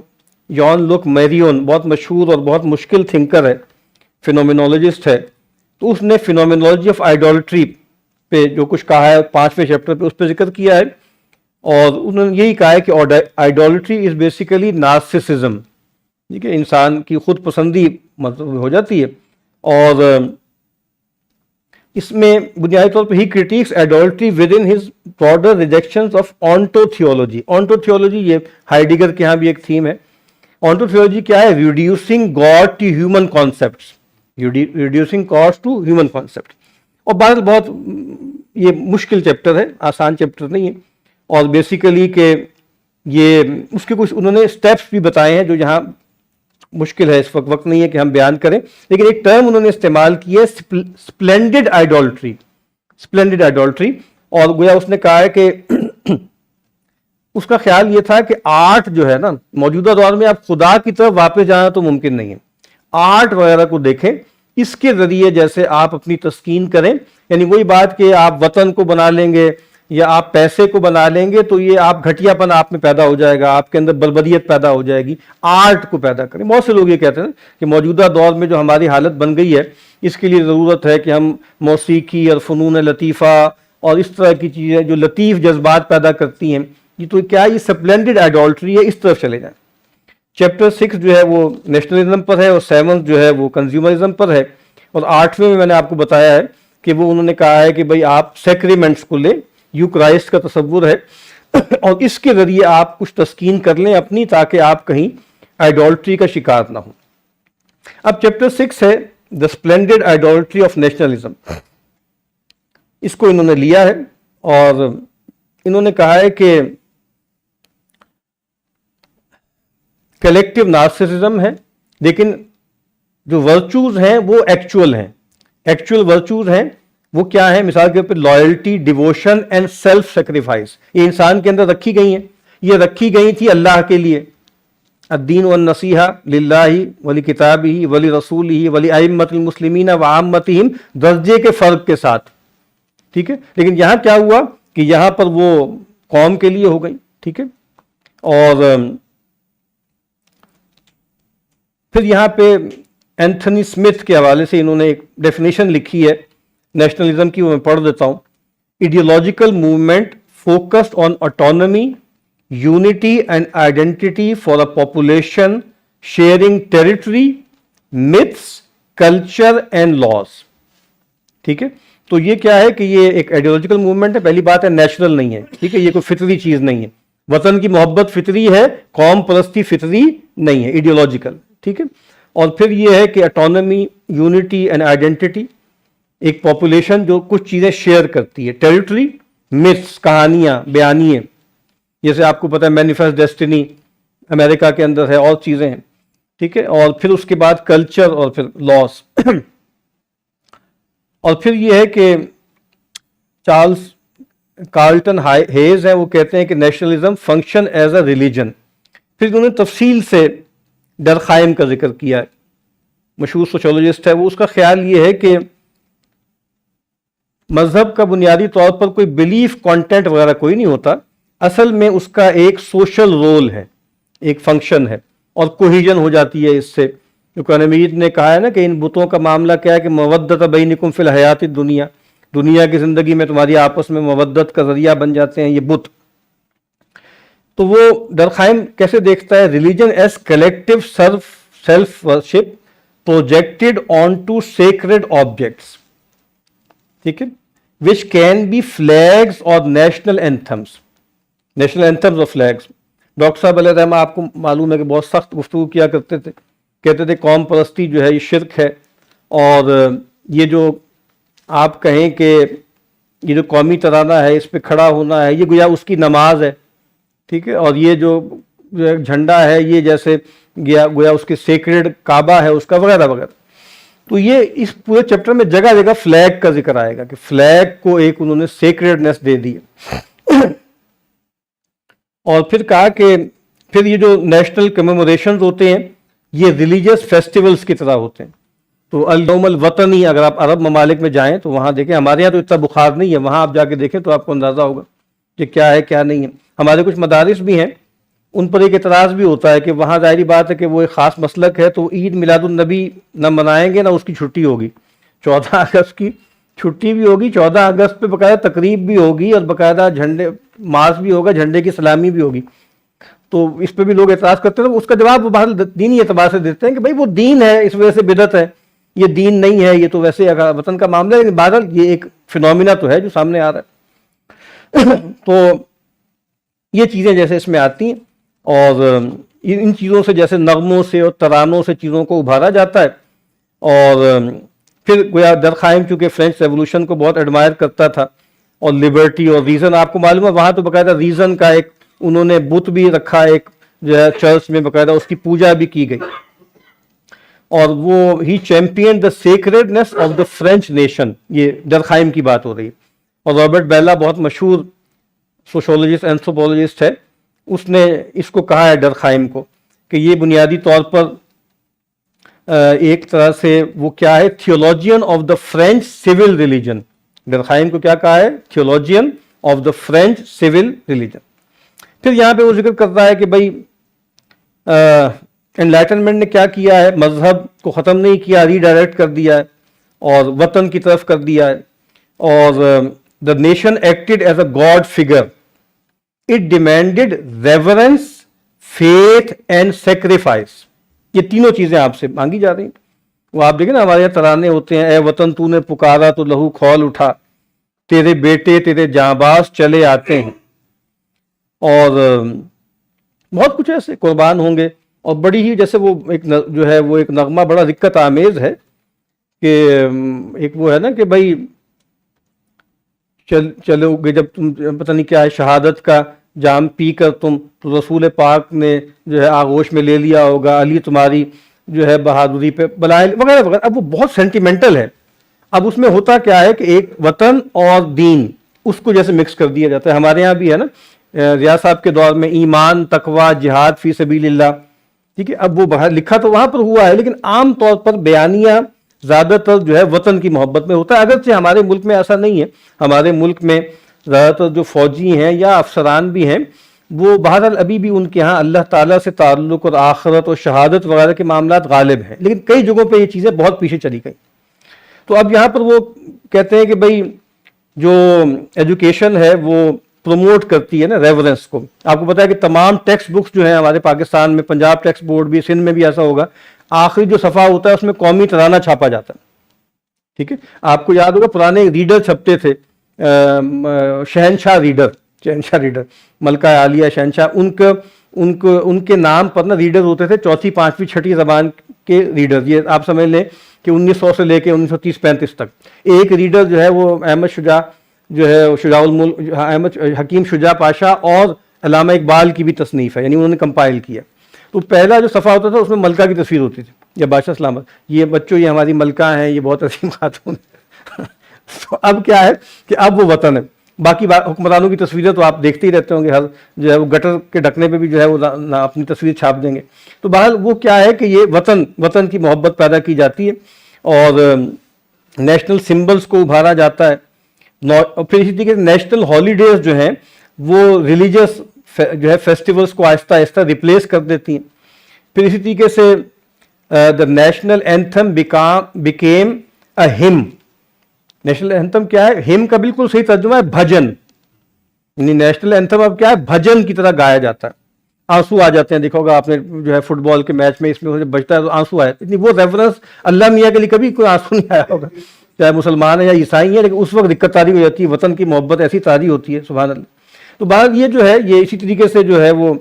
یون لک میریون، بہت مشہور اور بہت مشکل تھنکر ہے، فینومینولوجسٹ ہے. تو اس نے فینومینولوجی آف آئیڈولٹری پہ جو کچھ کہا ہے 5ویں چیپٹر پہ اس پہ ذکر کیا ہے. اور انہوں نے یہی کہا ہے کہ آئیڈولٹری از بیسیکلی نارسسزم. ٹھیک ہے، انسان کی خود پسندی مطلب ہو جاتی ہے. اور اس میں بنیادی طور پہ ہی critiques idolatry within his broader rejections of ontotheology. Ontotheology یہ ہائیڈگر کے ہاں بھی ایک تھیم ہے. آنٹو تھیولوجی کیا ہے؟ Reducing God to human concepts, reducing God to human concept. اور بہت یہ مشکل چیپٹر ہے، آسان چیپٹر نہیں ہے. اور بیسیکلی کہ یہ اس کے کچھ انہوں نے اسٹیپس بھی بتائے ہیں جو یہاں مشکل ہے، اس وقت نہیں ہے کہ ہم بیان کریں. لیکن ایک ٹرم انہوں نے استعمال کی ہے، اسپلینڈڈ آئیڈولٹری. اسپلینڈڈ آئیڈولٹری. اور گویا اس نے کہا ہے کہ اس کا خیال یہ تھا کہ آرٹ جو ہے نا، موجودہ دور میں اب خدا کی طرف واپس جانا تو ممکن نہیں ہے. آرٹ وغیرہ کو دیکھیں، اس کے ذریعے جیسے آپ اپنی تسکین کریں. یعنی وہی بات کہ آپ وطن کو بنا لیں گے یا آپ پیسے کو بنا لیں گے تو یہ آپ گھٹیا پن آپ میں پیدا ہو جائے گا، آپ کے اندر بربریت پیدا ہو جائے گی. آرٹ کو پیدا کریں. بہت سے لوگ یہ کہتے ہیں کہ موجودہ دور میں جو ہماری حالت بن گئی ہے اس کے لیے ضرورت ہے کہ ہم موسیقی اور فنون لطیفہ اور اس طرح کی چیزیں جو لطیف جذبات پیدا کرتی ہیں، یہ تو کیا یہ سپلینڈڈ آئیڈولٹری ہے، اس طرف چلے جائیں. چیپٹر 6 جو ہے وہ نیشنلزم پر ہے اور 7 جو ہے وہ کنزیومرزم پر ہے. اور 8ویں میں نے آپ کو بتایا ہے کہ وہ انہوں نے کہا ہے کہ بھئی آپ سیکریمنٹس کو لیں، یوکرائسٹ کا تصور ہے، اور اس کے ذریعے آپ کچھ تسکین کر لیں اپنی، تاکہ آپ کہیں آئیڈولٹری کا شکار نہ ہوں. اب چیپٹر 6 ہے دا اسپلینڈڈ آئیڈولٹری آف نیشنلزم. اس کو انہوں نے لیا ہے اور انہوں نے کہا ہے کہ کلیکٹیو نارسسزم ہے، لیکن جو ورچوز ہیں وہ ایکچول ہیں. ایکچول ورچوز ہیں وہ کیا ہیں؟ مثال کے طور پہ loyalty, devotion and self sacrifice. یہ انسان کے اندر رکھی گئی ہیں، یہ رکھی گئی تھی اللہ کے لیے. الدین والنصیحہ للہ ولکتابہ ولرسولہ ولائمۃ المسلمین وعامتہم، درجے کے فرق کے ساتھ. ٹھیک ہے. لیکن یہاں کیا ہوا کہ یہاں پر وہ قوم کے لیے ہو گئی. ٹھیک ہے. اور پھر یہاں پہ اینتھنی اسمتھ کے حوالے سے انہوں نے ایک ڈیفینیشن لکھی ہے نیشنلزم کی، وہ میں پڑھ دیتا ہوں. Ideological movement focused on autonomy, unity and identity for a population sharing territory, myths، culture and laws. ٹھیک ہے. تو یہ کیا ہے کہ یہ ایک آئیڈیولوجیکل موومنٹ ہے. پہلی بات ہے نیچرل نہیں ہے. ٹھیک ہے. یہ کوئی فطری چیز نہیں ہے. وطن کی محبت فطری ہے، قوم پرستی فطری نہیں ہے، ایڈیولوجیکل. ٹھیک ہے. اور پھر یہ ہے کہ اٹانومی، یونٹی اینڈ آئیڈینٹی، ایک پاپولیشن جو کچھ چیزیں شیئر کرتی ہے. ٹیریٹری، myths، کہانیاں، بیانیے، جیسے آپ کو پتہ ہے مینیفیسٹ ڈیسٹینی امریکہ کے اندر ہے، اور چیزیں ہیں. ٹھیک ہے. اور پھر اس کے بعد کلچر اور پھر لاس. اور پھر یہ ہے کہ چارلز کارلٹن ہیز ہیں، وہ کہتے ہیں کہ nationalism function as a religion. پھر انہوں نے تفصیل سے ڈرخائم کا ذکر کیا ہے، مشہور سوشولوجسٹ ہے. وہ اس کا خیال یہ ہے کہ مذہب کا بنیادی طور پر کوئی بلیف کانٹینٹ وغیرہ کوئی نہیں ہوتا، اصل میں اس کا ایک سوشل رول ہے، ایک فنکشن ہے، اور کوہیجن ہو جاتی ہے اس سے. جو قرآن مجید نے کہا ہے نا کہ ان بتوں کا معاملہ کیا ہے کہ مودت بینکم فی الحیات الدنیا، دنیا کی زندگی میں تمہاری آپس میں مودت کا ذریعہ بن جاتے ہیں یہ بت. تو وہ ڈرخائم کیسے دیکھتا ہے؟ Religion as collective self worship projected on to sacred objects, ٹھیک ہے، وچ کین بی فلیگز اور نیشنل اینتھمز اور فلیگز. ڈاکٹر صاحب علیہ رحمہ آپ کو معلوم ہے کہ بہت سخت گفتگو کیا کرتے تھے، کہتے تھے قوم پرستی جو ہے یہ شرک ہے، اور یہ جو آپ کہیں کہ یہ جو قومی ترانہ ہے اس پہ کھڑا ہونا ہے یہ گویا اس کی نماز ہے، ٹھیک ہے، اور یہ جو جھنڈا ہے یہ جیسے گویا اس کے سیکرڈ کعبہ ہے اس کا، وغیرہ وغیرہ. تو یہ اس پورے چیپٹر میں جگہ جگہ فلیگ کا ذکر آئے گا کہ فلیگ کو ایک انہوں نے سیکریڈنس دے دی. اور پھر کہا کہ پھر یہ جو نیشنل کمیموریشنز ہوتے ہیں یہ ریلیجیس فیسٹیولز کی طرح ہوتے ہیں. تو اليوم الوطنی اگر آپ عرب ممالک میں جائیں تو وہاں دیکھیں، ہمارے یہاں تو اتنا بخار نہیں ہے، وہاں آپ جا کے دیکھیں تو آپ کو اندازہ ہوگا کہ کیا ہے کیا نہیں ہے. ہمارے کچھ مدارس بھی ہیں ان پر ایک اعتراض بھی ہوتا ہے کہ وہاں ظاہری بات ہے کہ وہ ایک خاص مسلک ہے، تو عید میلاد النبی نہ منائیں گے نہ اس کی چھٹی ہوگی. 14 اگست کی چھٹی بھی ہوگی، 14 اگست پہ باقاعدہ تقریب بھی ہوگی اور باقاعدہ جھنڈے مارچ بھی ہوگا، جھنڈے کی سلامی بھی ہوگی. تو اس پہ بھی لوگ اعتراض کرتے ہیں. اس کا جواب وہ بہرحال دینی اعتبار سے دیتے ہیں کہ بھائی وہ دین ہے اس وجہ سے بدعت ہے، یہ دین نہیں ہے، یہ تو ویسے وطن کا معاملہ ہے. لیکن بہرحال یہ ایک فینومینا تو ہے جو سامنے آ رہا ہے. تو یہ چیزیں جیسے اس میں آتی ہیں، اور ان چیزوں سے جیسے نغموں سے اور ترانوں سے چیزوں کو ابھارا جاتا ہے. اور پھر گویا درخائم چونکہ فرینچ ریولوشن کو بہت ایڈمائر کرتا تھا، اور لبرٹی اور ریزن، آپ کو معلوم ہے وہاں تو باقاعدہ ریزن کا ایک انہوں نے بت بھی رکھا، ایک جو ہے چرچ میں باقاعدہ اس کی پوجا بھی کی گئی. اور وہ ہی champion the sacredness of the French nation, یہ درخائم کی بات ہو رہی ہے. اور رابرٹ بیلا بہت مشہور سوشولوجسٹ اینتھروپولوجسٹ ہے، اس نے اس کو کہا ہے ڈرخائم کو کہ یہ بنیادی طور پر ایک طرح سے وہ کیا ہے، theologian of the French civil religion. Durkheim کو کیا کہا ہے؟ Theologian of the French civil religion. پھر یہاں پہ وہ ذکر کرتا ہے کہ بھائی انلائٹنمنٹ نے کیا کیا ہے، مذہب کو ختم نہیں کیا، ری ڈائریکٹ کر دیا ہے اور وطن کی طرف کر دیا ہے. اور the nation acted as a god figure, it demanded reverence, faith and sacrifice. یہ تینوں چیزیں آپ سے مانگی جا رہی ہیں. وہ آپ دیکھیں نا ہمارے یہاں ترانے ہوتے ہیں، اے وطن تو نے پکارا تو لہو کھول اٹھا، تیرے بیٹے تیرے جانباز چلے آتے ہیں. اور بہت کچھ ایسے قربان ہوں گے. اور بڑی ہی جیسے وہ ایک جو ہے وہ ایک نغمہ بڑا دقت آمیز ہے کہ ایک وہ ہے نا کہ بھائی چلو گے جب تم پتہ نہیں کیا ہے شہادت کا جام پی کر تم، تو رسول پاک نے جو ہے آغوش میں لے لیا ہوگا، علی تمہاری جو ہے بہادری پہ بلائے وغیرہ وغیرہ. اب وہ بہت سینٹیمنٹل ہے. اب اس میں ہوتا کیا ہے کہ ایک وطن اور دین اس کو جیسے مکس کر دیا جاتا ہے. ہمارے یہاں بھی ہے نا ریاض صاحب کے دور میں ایمان، تقوی، جہاد فی سبیل اللہ، ٹھیک ہے. اب وہ باہر لکھا تو وہاں پر ہوا ہے، لیکن عام طور پر بیانیہ زیادہ تر جو ہے وطن کی محبت میں ہوتا ہے. اگرچہ ہمارے ملک میں ایسا نہیں ہے، ہمارے ملک میں زیادہ تر جو فوجی ہیں یا افسران بھی ہیں وہ بہرحال ابھی بھی ان کے ہاں اللہ تعالیٰ سے تعلق اور آخرت اور شہادت وغیرہ کے معاملات غالب ہیں، لیکن کئی جگہوں پہ یہ چیزیں بہت پیچھے چلی گئیں. تو اب یہاں پر وہ کہتے ہیں کہ بھائی جو ایجوکیشن ہے وہ پروموٹ کرتی ہے نا ریورنس کو. آپ کو پتا ہے کہ تمام ٹیکسٹ بکس جو ہیں ہمارے پاکستان میں، پنجاب ٹیکسٹ بورڈ بھی، سندھ میں بھی ایسا ہوگا، آخری جو صفحہ ہوتا ہے اس میں قومی ترانہ چھاپا جاتا ہے. ٹھیک ہے، آپ کو یاد ہوگا پرانے ریڈر چھپتے تھے، شہنشاہ ریڈر، ملکہ عالیہ شہنشاہ، ان کے نام پر نا ریڈر ہوتے تھے، چوتھی، پانچویں، چھٹی زبان کے ریڈر. یہ آپ سمجھ لیں کہ 1900 سے لے کے 1930-35 تک ایک ریڈر جو ہے وہ احمد شجاع جو ہے شجاع الملک، احمد حکیم شجاع پاشا اور علامہ اقبال کی بھی تصنیف ہے، یعنی انہوں نے کمپائل کیا. تو پہلا جو صفحہ ہوتا تھا اس میں ملکہ کی تصویر ہوتی تھی یا بادشاہ سلامت، یہ بچوں یہ ہماری ملکہ ہیں، یہ بہت عظیم خاتون. تو اب کیا ہے کہ اب وہ وطن ہے. باقی حکمرانوں کی تصویریں تو آپ دیکھتے ہی رہتے ہوں گے، ہر جو ہے وہ گٹر کے ڈھکنے پہ بھی جو ہے وہ اپنی تصویر چھاپ دیں گے. تو بہرحال وہ کیا ہے کہ یہ وطن کی محبت پیدا کی جاتی ہے اور نیشنل سمبلز کو ابھارا جاتا ہے. اور پھر اسی طریقے سے نیشنل ہالیڈیز جو ہیں وہ ریلیجس جو ہے فیسٹیولز کو آہستہ آہستہ ریپلیس کر دیتی ہیں. پھر اسی طریقے سے دا نیشنل اینتھم بیکیم اے ہم. نیشنل اینتھم کیا ہے؟ ہم کا بالکل صحیح ترجمہ ہے بھجن. یعنی نیشنل اینتھم اب کیا ہے؟ بھجن کی طرح گایا جاتا ہے. آنسو آ جاتے ہیں، دیکھو گا آپ نے جو ہے فٹ بال کے میچ میں اس میں بجتا ہے تو آنسو آئے. اتنی وہ ریفرنس اللہ میاں کے لیے کبھی کوئی آنسو نہیں آیا ہوگا، چاہے مسلمان ہے یا عیسائی ہے، لیکن اس وقت دقت تاری ہو جاتی ہے. وطن کی محبت ایسی تاری ہوتی ہے، سبحان اللہ. تو باہر یہ جو ہے یہ اسی طریقے سے جو ہے وہ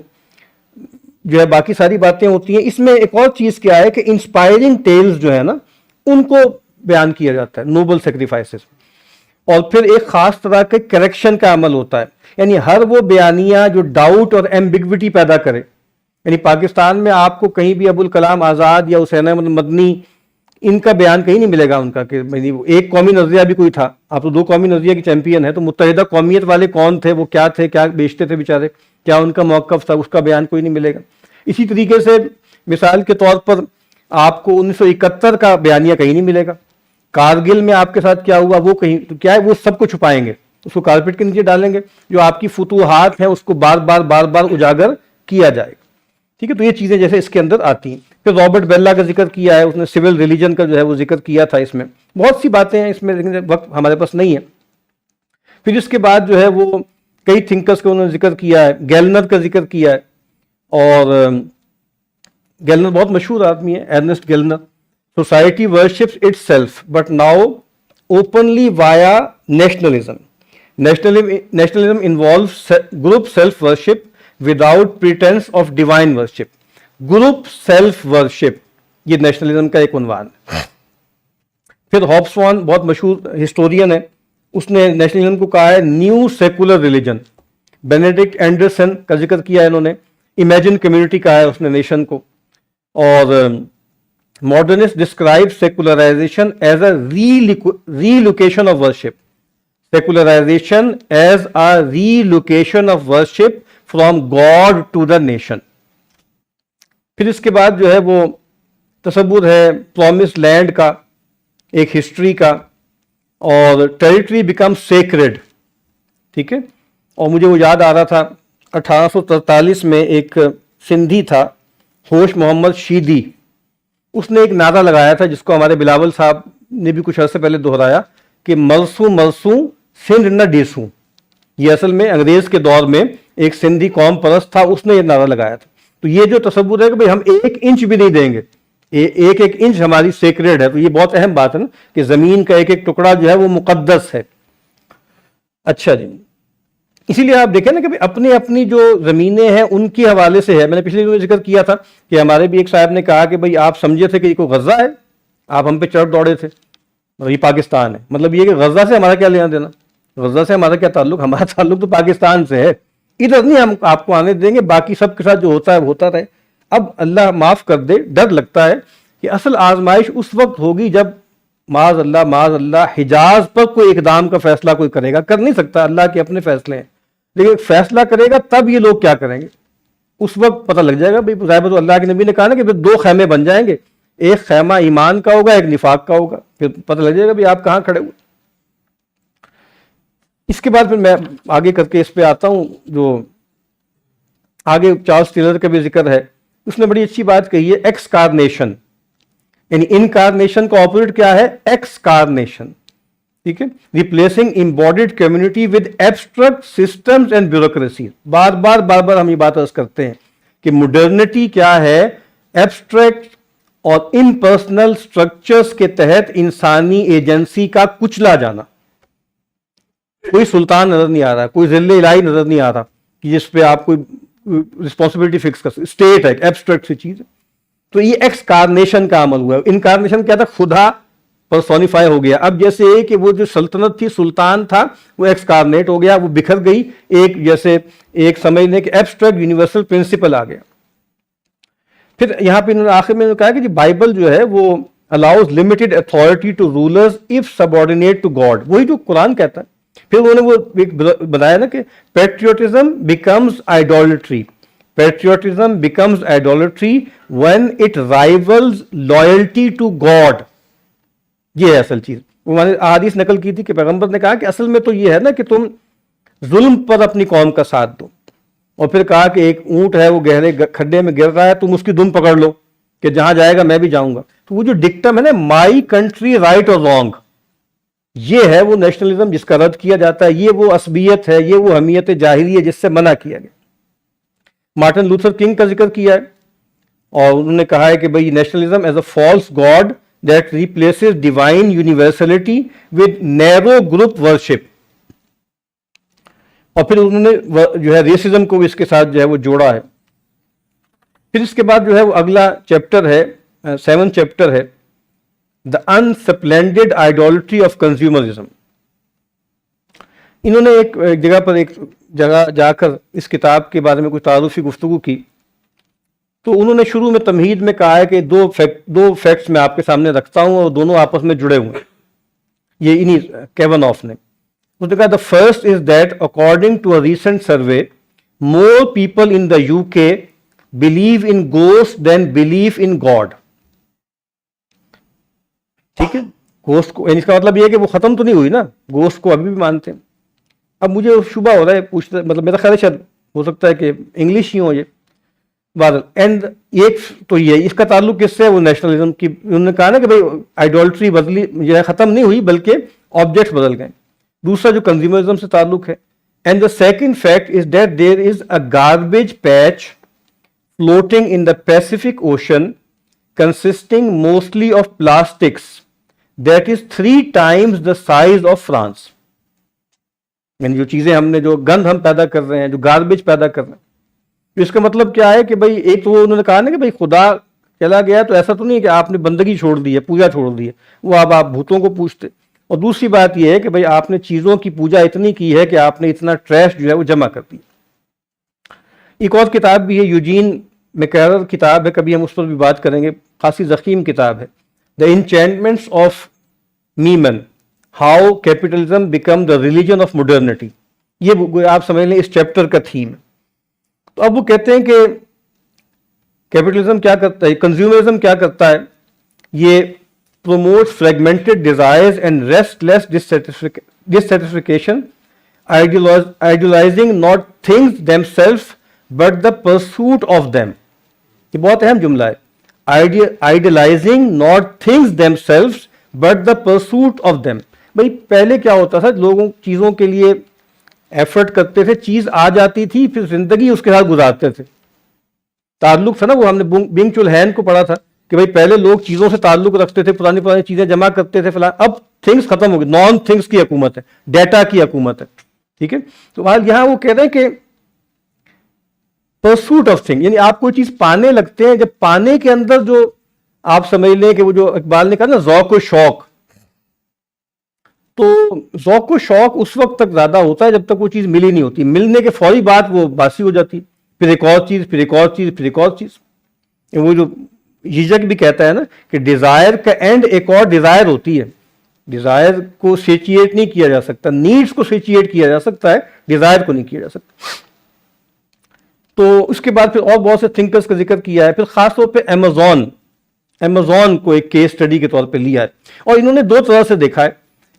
جو ہے باقی ساری باتیں ہوتی ہیں. اس میں ایک اور چیز کیا ہے کہ انسپائرنگ ٹیلز جو ہے نا ان کو بیان کیا جاتا ہے، نوبل سیکریفائسز. اور پھر ایک خاص طرح کے کریکشن کا عمل ہوتا ہے، یعنی ہر وہ بیانیہ جو ڈاؤٹ اور ایمبیگوٹی پیدا کرے. یعنی پاکستان میں آپ کو کہیں بھی ابوالکلام آزاد یا حسین احمد مدنی ان کا بیان کہیں نہیں ملے گا ان کا کہ ایک قومی نظریہ بھی کوئی تھا. آپ تو 2 قومی نظریہ کی چیمپئن ہے، تو متحدہ قومیت والے کون تھے، وہ کیا تھے، کیا بیچتے تھے بیچارے، کیا ان کا موقف تھا، اس کا بیان کوئی نہیں ملے گا. اسی طریقے سے مثال کے طور پر آپ کو 1971 کا بیانیہ کہیں نہیں ملے گا. کارگل میں آپ کے ساتھ کیا ہوا وہ کہیں، تو کیا ہے وہ سب کو چھپائیں گے، اس کو کارپیٹ کے نیچے ڈالیں گے. جو آپ کی فتوحات ہیں اس کو بار بار اجاگر کیا جائے گا. ٹھیک ہے، تو یہ چیزیں جیسے اس کے اندر آتی ہیں. پھر رابرٹ بیلا کا ذکر کیا ہے، اس نے سول ریلیجن کا جو ہے وہ ذکر کیا تھا. اس میں بہت سی باتیں ہیں اس میں، لیکن وقت ہمارے پاس نہیں ہے. پھر اس کے بعد جو ہے وہ کئی تھنکرز کا انہوں نے ذکر کیا ہے. گیلنر کا ذکر کیا ہے، اور گیلنر بہت مشہور آدمی ہے، Ernest Gellner. Society worships itself but now openly via nationalism. Nationalism involves group self worship without pretence of divine worship. Group self worship یہ نیشنلزم کا ایک عنوان ہے. پھر ہابسوان بہت مشہور ہسٹورین ہے، اس نے نیشنلزم کو کہا ہے new secular religion. Benedict Anderson کا ذکر کیا ہے انہوں نے، امیجن کمیونٹی کہا ہے اس نے نیشن کو. اور modernist describe secularisation as a relocation of worship. Secularisation as a relocation of worship from God to the nation. پھر اس کے بعد جو ہے وہ تصور ہے پرومس لینڈ کا، ایک ہسٹری کا، اور ٹیریٹری بیکم سیکریڈ. ٹھیک ہے، اور مجھے وہ یاد آ رہا تھا 1843 میں ایک سندھی تھا ہوش محمد شیدی، اس نے ایک نعرہ لگایا تھا جس کو ہمارے بلاول صاحب نے بھی کچھ عرصے پہلے دہرایا کہ مرسوں مرسوں سندھ نہ ڈیسوں. یہ اصل میں انگریز کے دور میں ایک سندھی قوم پرست تھا، اس نے یہ نعرہ لگایا تھا. تو یہ جو تصور ہے کہ بھئی ہم 1 انچ بھی نہیں دیں گے، ایک انچ ہماری سیکریڈ ہے. تو یہ بہت اہم بات ہے نا کہ زمین کا ایک ٹکڑا جو ہے وہ مقدس ہے. اچھا جی، اسی لیے آپ دیکھیں نا کہ اپنی جو زمینیں ہیں ان کے حوالے سے ہے. میں نے پچھلے دنوں ذکر کیا تھا کہ ہمارے بھی ایک صاحب نے کہا کہ بھئی آپ سمجھے تھے کہ یہ کوئی غزہ ہے، آپ ہم پہ چڑھ دوڑے تھے، یہ پاکستان ہے. مطلب یہ کہ غزہ سے ہمارا کیا لینا دینا، غزہ سے ہمارا کیا تعلق، ہمارا تعلق تو پاکستان سے ہے. ادھر نہیں ہم آپ کو آنے دیں گے، باقی سب کے ساتھ جو ہوتا ہے وہ ہوتا رہے. اب اللہ معاف کر دے، ڈر لگتا ہے کہ اصل آزمائش اس وقت ہوگی جب معاذ اللہ حجاز پر کوئی اقدام کا فیصلہ کوئی کرے گا. کر نہیں سکتا، اللہ کے اپنے فیصلے ہیں، لیکن فیصلہ کرے گا تب یہ لوگ کیا کریں گے اس وقت پتہ لگ جائے گا. بھائی ظاہر تو اللہ کے نبی نے کہا نا کہ پھر 2 خیمے بن جائیں گے، ایک خیمہ ایمان کا ہوگا، ایک نفاق کا ہوگا. پھر پتہ لگ جائے گا بھائی آپ کہاں کھڑے ہوئے. اس کے بعد پھر میں آگے کر کے اس پہ آتا ہوں. جو آگے چارلس ٹیلر کا بھی ذکر ہے، اس نے بڑی اچھی بات کہی ہے، ایکسکارنیشن. یعنی انکارنیشن کا اپوزٹ کیا ہے؟ ایکسکارنیشن. ٹھیک ہے، replacing embodied community with abstract systems and bureaucracy. بار بار ہم یہ بات عرض کرتے ہیں کہ مڈرنٹی کیا ہے؟ ایبسٹریکٹ اور امپرسنل سٹرکچرز کے تحت انسانی ایجنسی کا کچلا جانا. کوئی سلطان نظر نہیں آ رہا، کوئی ذل الہی نظر نہیں آ رہا کہ جس پہ آپ کوئی رسپانسبلٹی فکس کر سکتے. اسٹیٹ ہے ایک ایبسٹریکٹ سی چیز ہے. تو یہ ایکسکارنیشن کا عمل ہوا ہے. انکارنیشن کیا تھا؟ خدا پرسونیفائی ہو گیا. اب جیسے کہ وہ جو سلطنت تھی، سلطان تھا، وہ ایکسکارنیٹ ہو گیا، وہ بکھر گئی. ایک جیسے ایک سمجھ لیں کہ ایبسٹریکٹ یونیورسل پرنسپل آ گیا. پھر یہاں پہ انہوں نے آخر میں کہا کہ جی بائبل جو ہے وہ allows limited authority to rulers if subordinate to God. وہی جو قرآن کہتا ہے پھر انہوں نے وہ ایک بتایا نا کہ patriotism becomes idolatry, patriotism becomes idolatry when it rivals loyalty to God. یہ ہے اصل چیز. وہ میں نے احادیث نقل کی تھی کہ پیغمبر نے کہا کہ اصل میں تو یہ ہے نا کہ تم ظلم پر اپنی قوم کا ساتھ دو، اور پھر کہا کہ ایک اونٹ ہے وہ گہرے کھڈے میں گر رہا ہے، تم اس کی دم پکڑ لو کہ جہاں جائے گا میں بھی جاؤں گا. تو وہ جو ڈکٹم ہے نا مائی کنٹری رائٹ اور رانگ، یہ ہے وہ نیشنلزم جس کا رد کیا جاتا ہے، یہ وہ عصبیت ہے، یہ وہ حمیت جاہلی ہے جس سے منع کیا گیا. مارٹن لوتھر کنگ کا ذکر کیا ہے اور انہوں نے کہا ہے کہ بھئی nationalism as a false God that replaces divine university with narrow group worship. اور پھر انہوں نے جو ہے ریسزم کو بھی اس کے ساتھ جو ہے وہ جوڑا ہے. پھر اس کے بعد جو ہے وہ اگلا چیپٹر ہے 7 چیپٹر ہے The unsplendid idolatry of consumerism. انہوں نے ایک جگہ جا کر اس کتاب کے بارے میں کچھ تعارفی گفتگو کی. تو انہوں نے شروع میں تمہید میں کہا ہے کہ دو فیکٹس میں آپ کے سامنے رکھتا ہوں اور دونوں آپس میں جڑے ہوئے ہیں. یہ انہی کیون آف نے کہا the first is that according to a recent survey more people in the UK believe in ghosts than believe in God. ٹھیک ہے، گوشت کو، یعنی اس کا مطلب یہ ہے کہ وہ ختم تو نہیں ہوئی نا، گوشت کو ابھی بھی مانتے ہیں. اب مجھے شبہ ہو رہا ہے پوچھتے، مطلب میرا خیال ہے شاید ہو سکتا ہے کہ انگلش ہی ہو یہ بادل. اینڈ ایک تو یہ اس کا تعلق کس سے، وہ نیشنلزم کی. انہوں نے کہا نا کہ بھائی آئیڈولٹری بدلی جو ہے ختم نہیں ہوئی بلکہ آبجیکٹس بدل گئے. دوسرا جو کنزیومرزم سے تعلق ہے. And the second fact is that there is a garbage patch floating in the Pacific Ocean consisting mostly of plastics that is 3 times the size of France. یعنی جو چیزیں ہم نے، جو گند ہم پیدا کر رہے ہیں، جو گاربیج پیدا کر رہے ہیں، اس کا مطلب کیا ہے کہ بھئی ایک تو انہوں نے کہا نا کہ بھئی خدا چلا گیا تو ایسا تو نہیں ہے کہ آپ نے بندگی چھوڑ دی ہے، پوجا چھوڑ دی ہے، وہ اب آپ بھوتوں کو پوجتے. اور دوسری بات یہ ہے کہ بھئی آپ نے چیزوں کی پوجا اتنی کی ہے کہ آپ نے اتنا ٹریش جو ہے وہ جمع کر دی. ایک اور کتاب بھی ہے، یوجین میکیرر کتاب ہے، کبھی ہم اس پر بھی بات کریں گے، خاصی ضخیم کتاب ہے. The enchantments of Mammon, how capitalism became the religion of modernity. یہ آپ سمجھ لیں اس چیپٹر کا تھیم ہے. تو اب وہ کہتے ہیں کہ کیپٹلزم کیا کرتا ہے، کنزیومرزم کیا کرتا ہے. یہ promote fragmented desires and restless dissatisfaction idealising not things themselves but the pursuit of them. یہ بہت اہم جملہ ہے. Idealizing not things themselves but the pursuit of them. بھائی پہلے کیا ہوتا تھا، لوگوں چیزوں کے لیے ایفرٹ کرتے تھے، چیز آ جاتی تھی، پھر زندگی اس کے ساتھ گزارتے تھے. تعلق تھا نا، وہ ہم نے بینگ چول ہین کو پڑھا تھا کہ بھائی پہلے لوگ چیزوں سے تعلق رکھتے تھے، پرانی چیزیں جمع کرتے تھے فلاں. اب تھنگس ختم ہو گئی، نان تھنگس کی حکومت ہے، ڈیٹا کی حکومت ہے. ٹھیک ہے، تو یہاں وہ کہہ رہے ہیں کہ پرسوٹ آف تھنگ، یعنی آپ کوئی چیز پانے لگتے ہیں، جب پانے کے اندر جو آپ سمجھ لیں کہ وہ جو اقبال نے کہا نا ذوق و شوق، تو ذوق و شوق اس وقت تک زیادہ ہوتا ہے جب تک وہ چیز ملی نہیں ہوتی. ملنے کے فوری بعد وہ باسی ہو جاتی، پھر ایک اور چیز، پھر ایک اور چیز، پھر ایک اور چیز. وہ جو جیجک بھی کہتا ہے نا کہ ڈیزائر کا اینڈ ایک اور ڈیزائر ہوتی ہے. ڈیزائر کو سیچیٹ نہیں کیا جا سکتا، نیڈس کو سیچیٹ کیا جا سکتا ہے، ڈیزائر کو نہیں کیا جا سکتا. تو اس کے بعد پھر اور بہت سے تھنکرز کا ذکر کیا ہے. پھر خاص طور پہ ایمیزون کو ایک کیس اسٹڈی کے طور پہ لیا ہے، اور انہوں نے 2 طرح سے دیکھا ہے.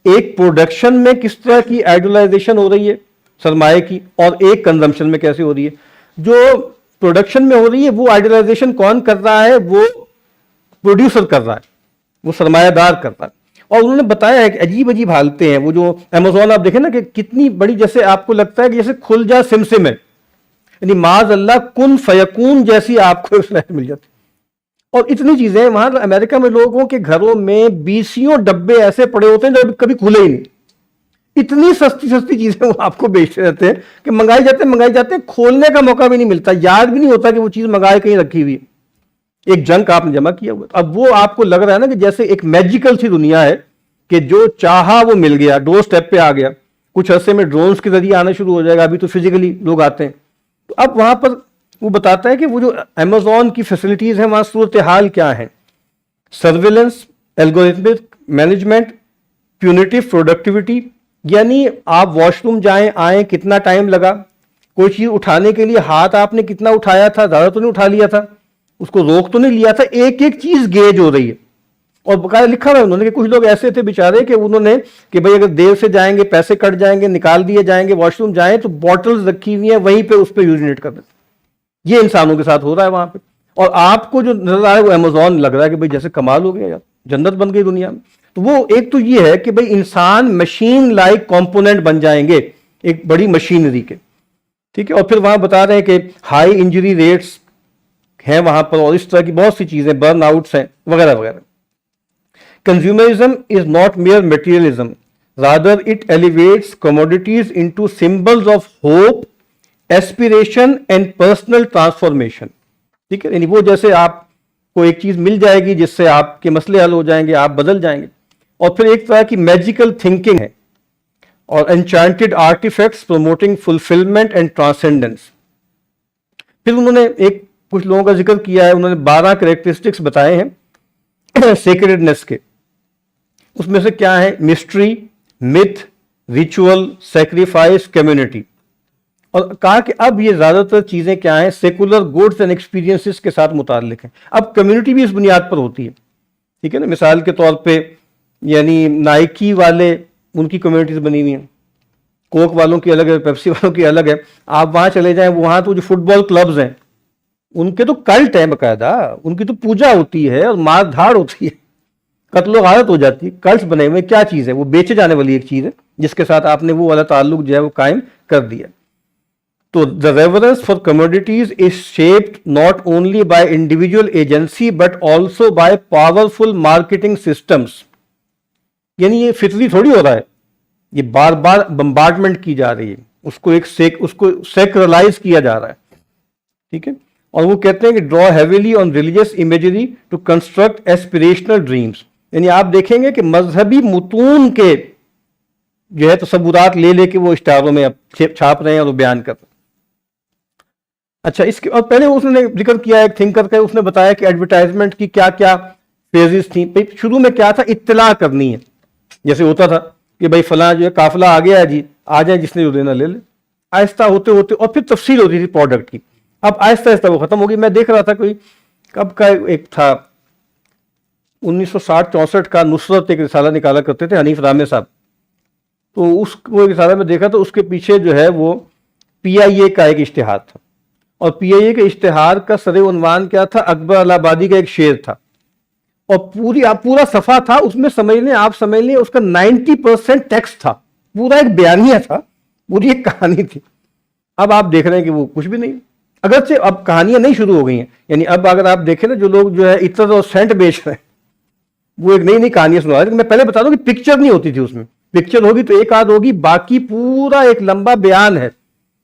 ایک پروڈکشن میں کس طرح کی آئیڈولائزیشن ہو رہی ہے سرمایہ کی، اور ایک کنزمپشن میں کیسے ہو رہی ہے. جو پروڈکشن میں ہو رہی ہے وہ آئیڈولائزیشن کون کر رہا ہے، وہ پروڈیوسر کر رہا ہے، وہ سرمایہ دار کر رہا ہے. اور انہوں نے بتایا ہے کہ عجیب حالتیں ہیں. وہ جو امیزون آپ دیکھیں نا کہ کتنی بڑی، جیسے آپ کو لگتا ہے کہ جیسے کھل جا سمسم ہے، یعنی معاذ اللہ کن فیکون جیسی آپ کو فلیٹ مل جاتی. اور اتنی چیزیں وہاں امریکہ میں لوگوں کے گھروں میں 20 ڈبے ایسے پڑے ہوتے ہیں جو کبھی کھلے ہی نہیں. اتنی سستی چیزیں وہ آپ کو بیچتے رہتے ہیں کہ منگائی جاتے ہیں، کھولنے کا موقع بھی نہیں ملتا، یاد بھی نہیں ہوتا کہ وہ چیز منگائے کہیں رکھی ہوئی ہے، ایک جنک آپ نے جمع کیا ہوا. اب وہ آپ کو لگ رہا ہے نا کہ جیسے ایک میجیکل سی دنیا ہے کہ جو چاہا وہ مل گیا، ڈور سٹیپ پہ آ گیا. کچھ عرصے میں ڈرونز کے ذریعے آنا شروع ہو جائے گا، ابھی تو فزیکلی لوگ آتے ہیں. تو اب وہاں پر وہ بتاتا ہے کہ وہ جو امیزون کی فیسلٹیز ہیں وہاں صورتحال کیا ہے. Surveillance, algorithmic management, punitive productivity, یعنی آپ واش روم جائیں آئیں کتنا ٹائم لگا, کوئی چیز اٹھانے کے لیے ہاتھ آپ نے کتنا اٹھایا تھا, زیادہ تو نہیں اٹھا لیا تھا, اس کو روک تو نہیں لیا تھا, ایک ایک چیز گیج ہو رہی ہے. اور باقاعدہ لکھا ہوا ہے انہوں نے کہ کچھ لوگ ایسے تھے بیچارے کہ انہوں نے کہ بھائی اگر دیر سے جائیں گے پیسے کٹ جائیں گے, نکال دیے جائیں گے, واش روم جائیں تو بوٹلز رکھی ہوئی ہیں وہیں پہ اس پہ یورینیٹ کر دیتے. یہ انسانوں کے ساتھ ہو رہا ہے وہاں پہ. اور آپ کو جو نظر آ رہا ہے وہ امیزون لگ رہا ہے کہ بھائی جیسے کمال ہو گیا یار, جنت بن گئی دنیا میں. تو وہ ایک تو یہ ہے کہ بھائی انسان مشین لائک کمپوننٹ بن جائیں گے ایک بڑی مشینری کے, ٹھیک ہے. اور پھر وہاں بتا رہے ہیں کہ ہائی انجری ریٹس ہیں وہاں پر, اور اس طرح کی بہت سی چیزیں, برن آؤٹس ہیں وغیرہ وغیرہ. Consumerism is not mere materialism. Rather, it elevates commodities into symbols of hope, aspiration and personal transformation. ٹھیک ہے, یعنی وہ جیسے آپ کو ایک چیز مل جائے گی جس سے آپ کے مسئلے حل ہو جائیں گے, آپ بدل جائیں گے. اور پھر ایک طرح کی میجیکل تھنکنگ ہے, اور enchanted artefacts promoting fulfilment and transcendence. پھر انہوں نے کچھ لوگوں کا ذکر کیا ہے, انہوں نے 12 کریکٹرسٹکس بتائے ہیں سیکریڈنس کے. اس میں سے کیا ہے, مسٹری, متھ, ریچول, سیکریفائس, کمیونٹی. اور کہا کہ اب یہ زیادہ تر چیزیں کیا ہیں, سیکولر گڈس اینڈ ایکسپیرینسز کے ساتھ متعلق ہیں. اب کمیونٹی بھی اس بنیاد پر ہوتی ہے, ٹھیک ہے نا. مثال کے طور پہ یعنی نائکی والے ان کی کمیونٹیز بنی ہوئی ہیں, کوک والوں کی الگ ہے, پیپسی والوں کی الگ ہے. آپ وہاں چلے جائیں, وہاں تو جو فٹ بال کلبز ہیں ان کے تو کلٹ ہیں باقاعدہ, ان کی تو پوجا ہوتی ہے اور مار دھاڑ ہوتی ہے, قتل و غارت ہو جاتی ہے. کلٹس بنے ہوئے کیا چیز ہے, وہ بیچے جانے والی ایک چیز ہے جس کے ساتھ آپ نے وہ والا تعلق جو ہے وہ قائم کر دیا. تو the reverence for commodities is shaped not only by individual agency but also by powerful marketing systems. یعنی یہ فطری تھوڑی ہو رہا ہے, یہ بار بار بمبارڈمنٹ کی جا رہی ہے, اس کو سیکرلائز کیا جا رہا ہے, ٹھیک ہے. اور وہ کہتے ہیں کہ draw heavily on religious imagery to construct aspirational dreams. یعنی آپ دیکھیں گے کہ مذہبی متون کے جو ہے تصورات لے لے کے وہ اشتہاروں میں چھاپ رہے ہیں اور وہ بیان کر رہے ہیں. اچھا, اس کے اور پہلے اس نے ذکر کیا ایک تھنکر کا, اس نے بتایا کہ ایڈورٹائزمنٹ کی کیا کیا فیزز تھیں. شروع میں کیا تھا, اطلاع کرنی ہے, جیسے ہوتا تھا کہ بھائی فلاں جو ہے قافلہ آ گیا ہے جی, آ جائیں جس نے جو لینا لے لے. آہستہ ہوتے ہوتے اور پھر تفصیل ہوتی تھی پروڈکٹ کی. اب آہستہ آہستہ وہ ختم ہوگی. میں دیکھ رہا تھا کوئی کب کا ایک تھا 1960-64 کا, نصرت ایک رسالہ نکالا کرتے تھے حنیف رامے صاحب. تو اس وہ رسالہ میں دیکھا تو اس کے پیچھے جو ہے وہ PIA کا ایک اشتہار تھا, اور PIA کے اشتہار کا سر عنوان کیا تھا, اکبر الہ آبادی کا ایک شعر تھا, اور پورا صفحہ تھا. اس میں آپ سمجھ لیں اس کا 90% ٹیکسٹ تھا, پورا ایک بیانیہ تھا, پوری ایک کہانی تھی. اب آپ دیکھ رہے ہیں کہ وہ کچھ بھی نہیں. اگرچہ اب کہانیاں نہیں شروع ہو گئی ہیں, یعنی اب اگر آپ دیکھیں نا جو لوگ جو ہے عطر اور سینٹ بیچ رہے ہیں وہ ایک نئی کہانیاں سنا رہے ہیں. میں پہلے بتا دوں کہ پکچر نہیں ہوتی تھی اس میں, پکچر ہوگی تو ایک آدھ ہوگی, باقی پورا ایک لمبا بیان ہے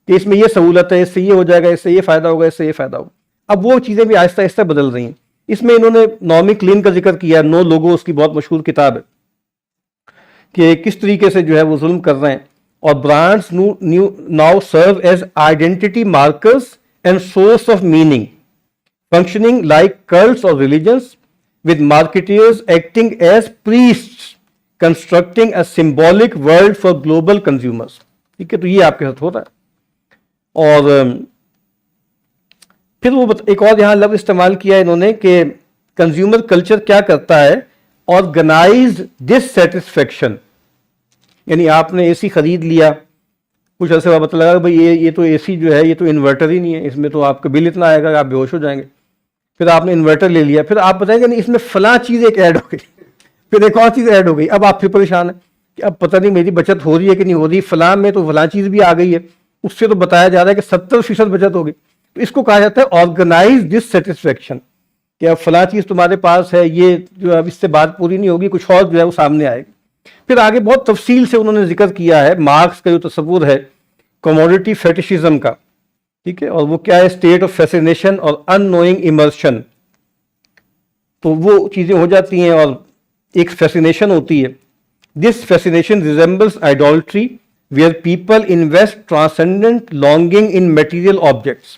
کہ اس میں یہ سہولت ہے, اس سے یہ ہو جائے گا, اس سے یہ فائدہ ہوگا, اس سے یہ فائدہ ہوگا. اب وہ چیزیں بھی آہستہ آہستہ بدل رہی ہیں. اس میں انہوں نے نومی کلین کا ذکر کیا, نو لوگو اس کی بہت مشہور کتاب ہے, کہ کس طریقے سے جو ہے وہ ظلم کر رہے ہیں. اور brands now serve as identity markers and source of meaning, functioning like cults اور religions, with marketeers acting as priests constructing a symbolic world for global consumers. ٹھیک ہے, تو یہ آپ کے ساتھ ہوتا ہے. اور پھر وہ ایک اور یہاں لفظ استعمال کیا انہوں نے کہ کنزیومر کلچر کیا کرتا ہے, آرگنائزڈ ڈسسیٹسفیکشن. یعنی آپ نے AC خرید لیا, کچھ عرصے بعد پتہ لگا کہ بھائی یہ تو AC جو ہے یہ تو انورٹر ہی نہیں ہے, اس میں تو آپ کا بل اتنا آئے گا کہ آپ بے ہوش ہو جائیں گے. پھر آپ نے انورٹر لے لیا, پھر آپ بتائیں گے نہیں اس میں فلاں چیز ایک ایڈ ہو گئی, پھر ایک اور چیز ایڈ ہو گئی. اب آپ پھر پریشان ہیں کہ اب پتہ نہیں میری بچت ہو رہی ہے کہ نہیں ہو رہی, فلاں میں تو فلاں چیز بھی آ گئی ہے, اس سے تو بتایا جا رہا ہے کہ 70% بچت ہوگی. تو اس کو کہا جاتا ہے آرگنائز ڈسسیٹسفیکشن, کہ اب فلاں چیز تمہارے پاس ہے, یہ جو اب اس سے بات پوری نہیں ہوگی, کچھ اور جو ہے وہ سامنے آئے گی. پھر آگے بہت تفصیل سے انہوں نے ذکر کیا ہے مارکس کا جو تصور ہے کموڈیٹی فیٹیشزم کا, ٹھیک ہے, اور وہ کیا ہے, اسٹیٹ آف فیسینیشن اور ان نوئنگ ایمرشن. تو وہ چیزیں ہو جاتی ہیں اور ایک فیسینیشن ہوتی ہے. This fascination resembles idolatry where people invest transcendent longing in material objects.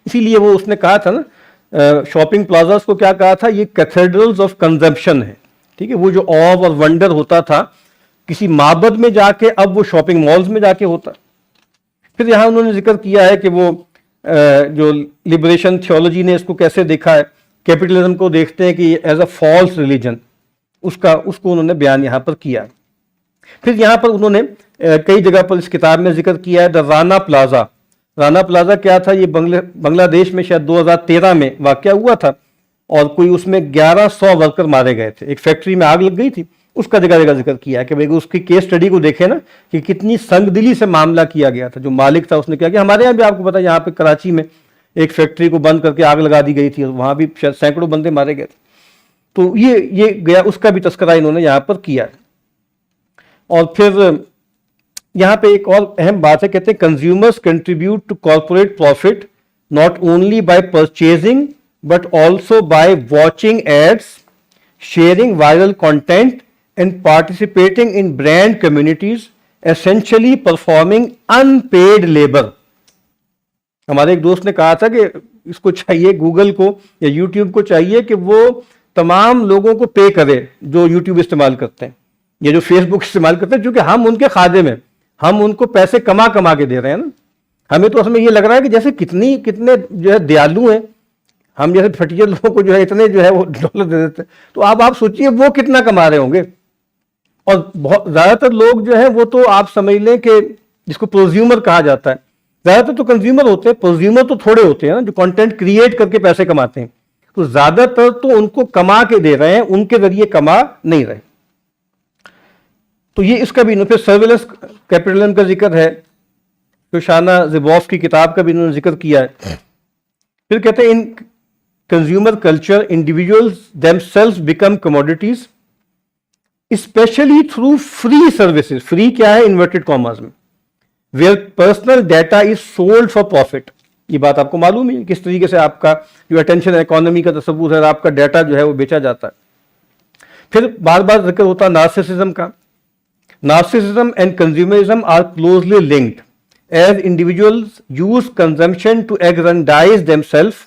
اسی لیے وہ اس نے کہا تھا نا شاپنگ پلازاز کو کیا کہا تھا, یہ کیتھیڈرلز آف کنزمپشن ہے, ٹھیک ہے. وہ جو آو اور ونڈر ہوتا تھا کسی معبد میں جا کے اب وہ شاپنگ مالز میں جا کے ہوتا ہے۔ پھر یہاں انہوں نے ذکر کیا ہے کہ وہ جو لبریشن تھیولوجی نے اس کو کیسے دیکھا ہے، کیپٹلزم کو دیکھتے ہیں کہ ایز اے فالس ریلیجن، اس کو انہوں نے بیان یہاں پر کیا۔ پھر یہاں پر انہوں نے کئی جگہ پر اس کتاب میں ذکر کیا ہے دا رانا پلازا۔ رانا پلازا کیا تھا؟ یہ بنگلہ دیش میں شاید 2013 میں واقعہ ہوا تھا، اور کوئی اس میں 1100 ورکر مارے گئے تھے، ایک فیکٹری میں آگ لگ گئی تھی، اس کا جگہ جگہ ذکر کیا ہے کہ اس کی کیس سٹڈی کو دیکھیں نا کہ کتنی سنگ دلی سے معاملہ کیا گیا تھا۔ جو مالک تھا اس نے کیا کہ ہمارے یہاں بھی آپ کو پتا، یہاں پہ کراچی میں ایک فیکٹری کو بند کر کے آگ لگا دی گئی تھی، وہاں بھی شاید سینکڑوں بندے مارے گئے تھے۔ تو یہ گیا، اس کا بھی تذکرہ انہوں نے یہاں پر کیا ہے۔ اور پھر یہاں پہ ایک اور اہم بات ہے، کہتے ہیں consumers contribute to corporate profit not only by purchasing but also by watching ads, sharing viral content and participating in brand communities, essentially performing unpaid labour. ہمارے ایک دوست نے کہا تھا کہ اس کو چاہیے، گوگل کو یا یوٹیوب کو چاہیے کہ وہ تمام لوگوں کو پے کرے جو یوٹیوب استعمال کرتے ہیں یا جو فیس بک استعمال کرتے ہیں، کیونکہ ہم ان کے خادم ہیں، ہم ان کو پیسے کما کے دے رہے ہیں نا۔ ہمیں تو اصل میں یہ لگ رہا ہے کہ جیسے کتنے جو ہے دیالو ہیں ہم، جیسے پھٹیے لوگوں کو جو ہے اتنے جو ہے وہ ڈالر دے دیتے ہیں، تو آپ سوچئے وہ کتنا کما رہے ہوں گے۔ اور بہت زیادہ تر لوگ جو ہیں وہ تو آپ سمجھ لیں کہ جس کو پروزیومر کہا جاتا ہے، زیادہ تر تو کنزیومر ہوتے ہیں، پروزیومر تو تھوڑے ہوتے ہیں نا جو کنٹینٹ کریٹ کر کے پیسے کماتے ہیں، تو زیادہ تر تو ان کو کما کے دے رہے ہیں، ان کے ذریعے کما نہیں رہے۔ تو یہ اس کا بھی پھر سرویلنس کیپٹلزم کا ذکر ہے، شوشانہ زبوف کی کتاب کا بھی انہوں نے ذکر کیا ہے۔ پھر کہتے ہیں in consumer culture individuals themselves become commodities especially through free services, free کیا ہے انورٹڈ کاماز میں، where personal data is sold for profit. یہ بات آپ کو معلوم ہے کس طریقے سے آپ کا جو اٹینشن اکانومی کا تصور ہے، آپ کا ڈیٹا جو ہے وہ بیچا جاتا ہے۔ پھر بار بار ذکر ہوتا ہے نارسسزم کا۔ Narcissism and consumerism are closely linked as individuals use consumption to aggrandise themselves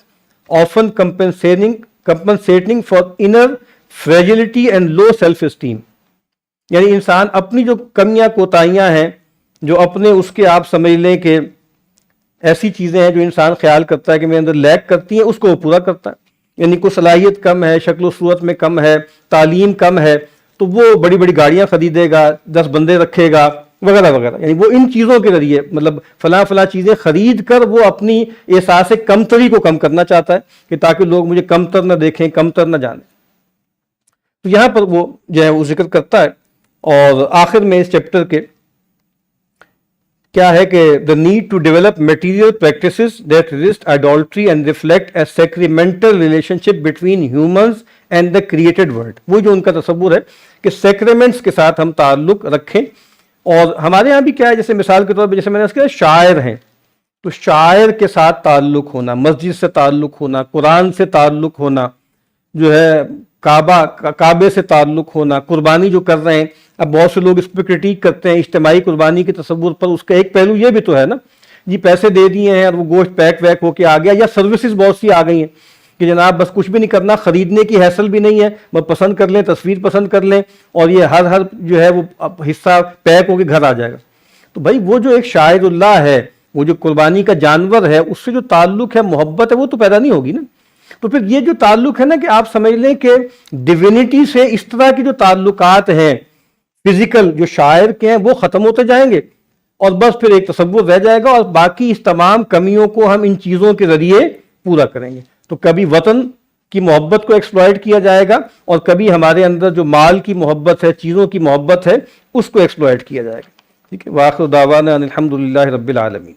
often compensating for inner fragility and low self esteem. یعنی انسان اپنی جو کمیاں کوتاہیاں ہیں، جو اپنے اس کے آپ سمجھ لیں کہ ایسی چیزیں ہیں جو انسان خیال کرتا ہے کہ میرے اندر لیک کرتی ہیں، اس کو وہ پورا کرتا ہے۔ یعنی کوئی صلاحیت کم ہے، شکل و صورت میں کم ہے، تعلیم کم ہے، تو وہ بڑی بڑی گاڑیاں خریدے گا، 10 بندے رکھے گا وغیرہ وغیرہ۔ یعنی وہ ان چیزوں کے ذریعے مطلب فلاں چیزیں خرید کر وہ اپنی احساس کمتری کو کم کرنا چاہتا ہے کہ تاکہ لوگ مجھے کمتر نہ دیکھیں، کمتر نہ جانیں۔ تو یہاں پر وہ جو ہے وہ ذکر کرتا ہے، اور آخر میں اس چیپٹر کے کیا ہے کہ the need to develop material practices that resist idolatry and reflect a sacramental relationship between humans and the created world۔ وہ جو ان کا تصور ہے کہ سیکریمنٹس کے ساتھ ہم تعلق رکھیں۔ اور ہمارے ہاں بھی کیا ہے، جیسے مثال کے طور پہ جیسے میں نے اس کے شاعر ہیں، تو شاعر کے ساتھ تعلق ہونا، مسجد سے تعلق ہونا، قرآن سے تعلق ہونا، جو ہے کعبے سے تعلق ہونا، قربانی جو کر رہے ہیں۔ اب بہت سے لوگ اس پہ کرٹیک کرتے ہیں اجتماعی قربانی کے تصور پر، اس کا ایک پہلو یہ بھی تو ہے نا جی، پیسے دے دیے ہیں اور وہ گوشت پیک ویک ہو کے آ گیا، یا سروسز بہت سی آ گئی ہیں کہ جناب بس کچھ بھی نہیں کرنا، خریدنے کی حیصل بھی نہیں ہے، بس پسند کر لیں، تصویر پسند کر لیں، اور یہ ہر جو ہے وہ حصہ پیک ہو کے گھر آ جائے گا۔ تو بھائی وہ جو ایک شاعر اللہ ہے، وہ جو قربانی کا جانور ہے، اس سے جو تعلق ہے، محبت ہے، وہ تو پیدا نہیں ہوگی نا۔ تو پھر یہ جو تعلق ہے نا کہ آپ سمجھ لیں کہ ڈیوینٹی سے اس طرح کی جو تعلقات ہیں فزیکل جو شاعر کے ہیں وہ ختم ہوتے جائیں گے، اور بس پھر ایک تصور رہ جائے گا، اور باقی اس تمام کمیوں کو ہم ان چیزوں کے ذریعے پورا کریں گے۔ تو کبھی وطن کی محبت کو ایکسپلائٹ کیا جائے گا، اور کبھی ہمارے اندر جو مال کی محبت ہے، چیزوں کی محبت ہے، اس کو ایکسپلائٹ کیا جائے گا۔ ٹھیک ہے، وآخر دعوانا ان الحمد للہ رب العالمین۔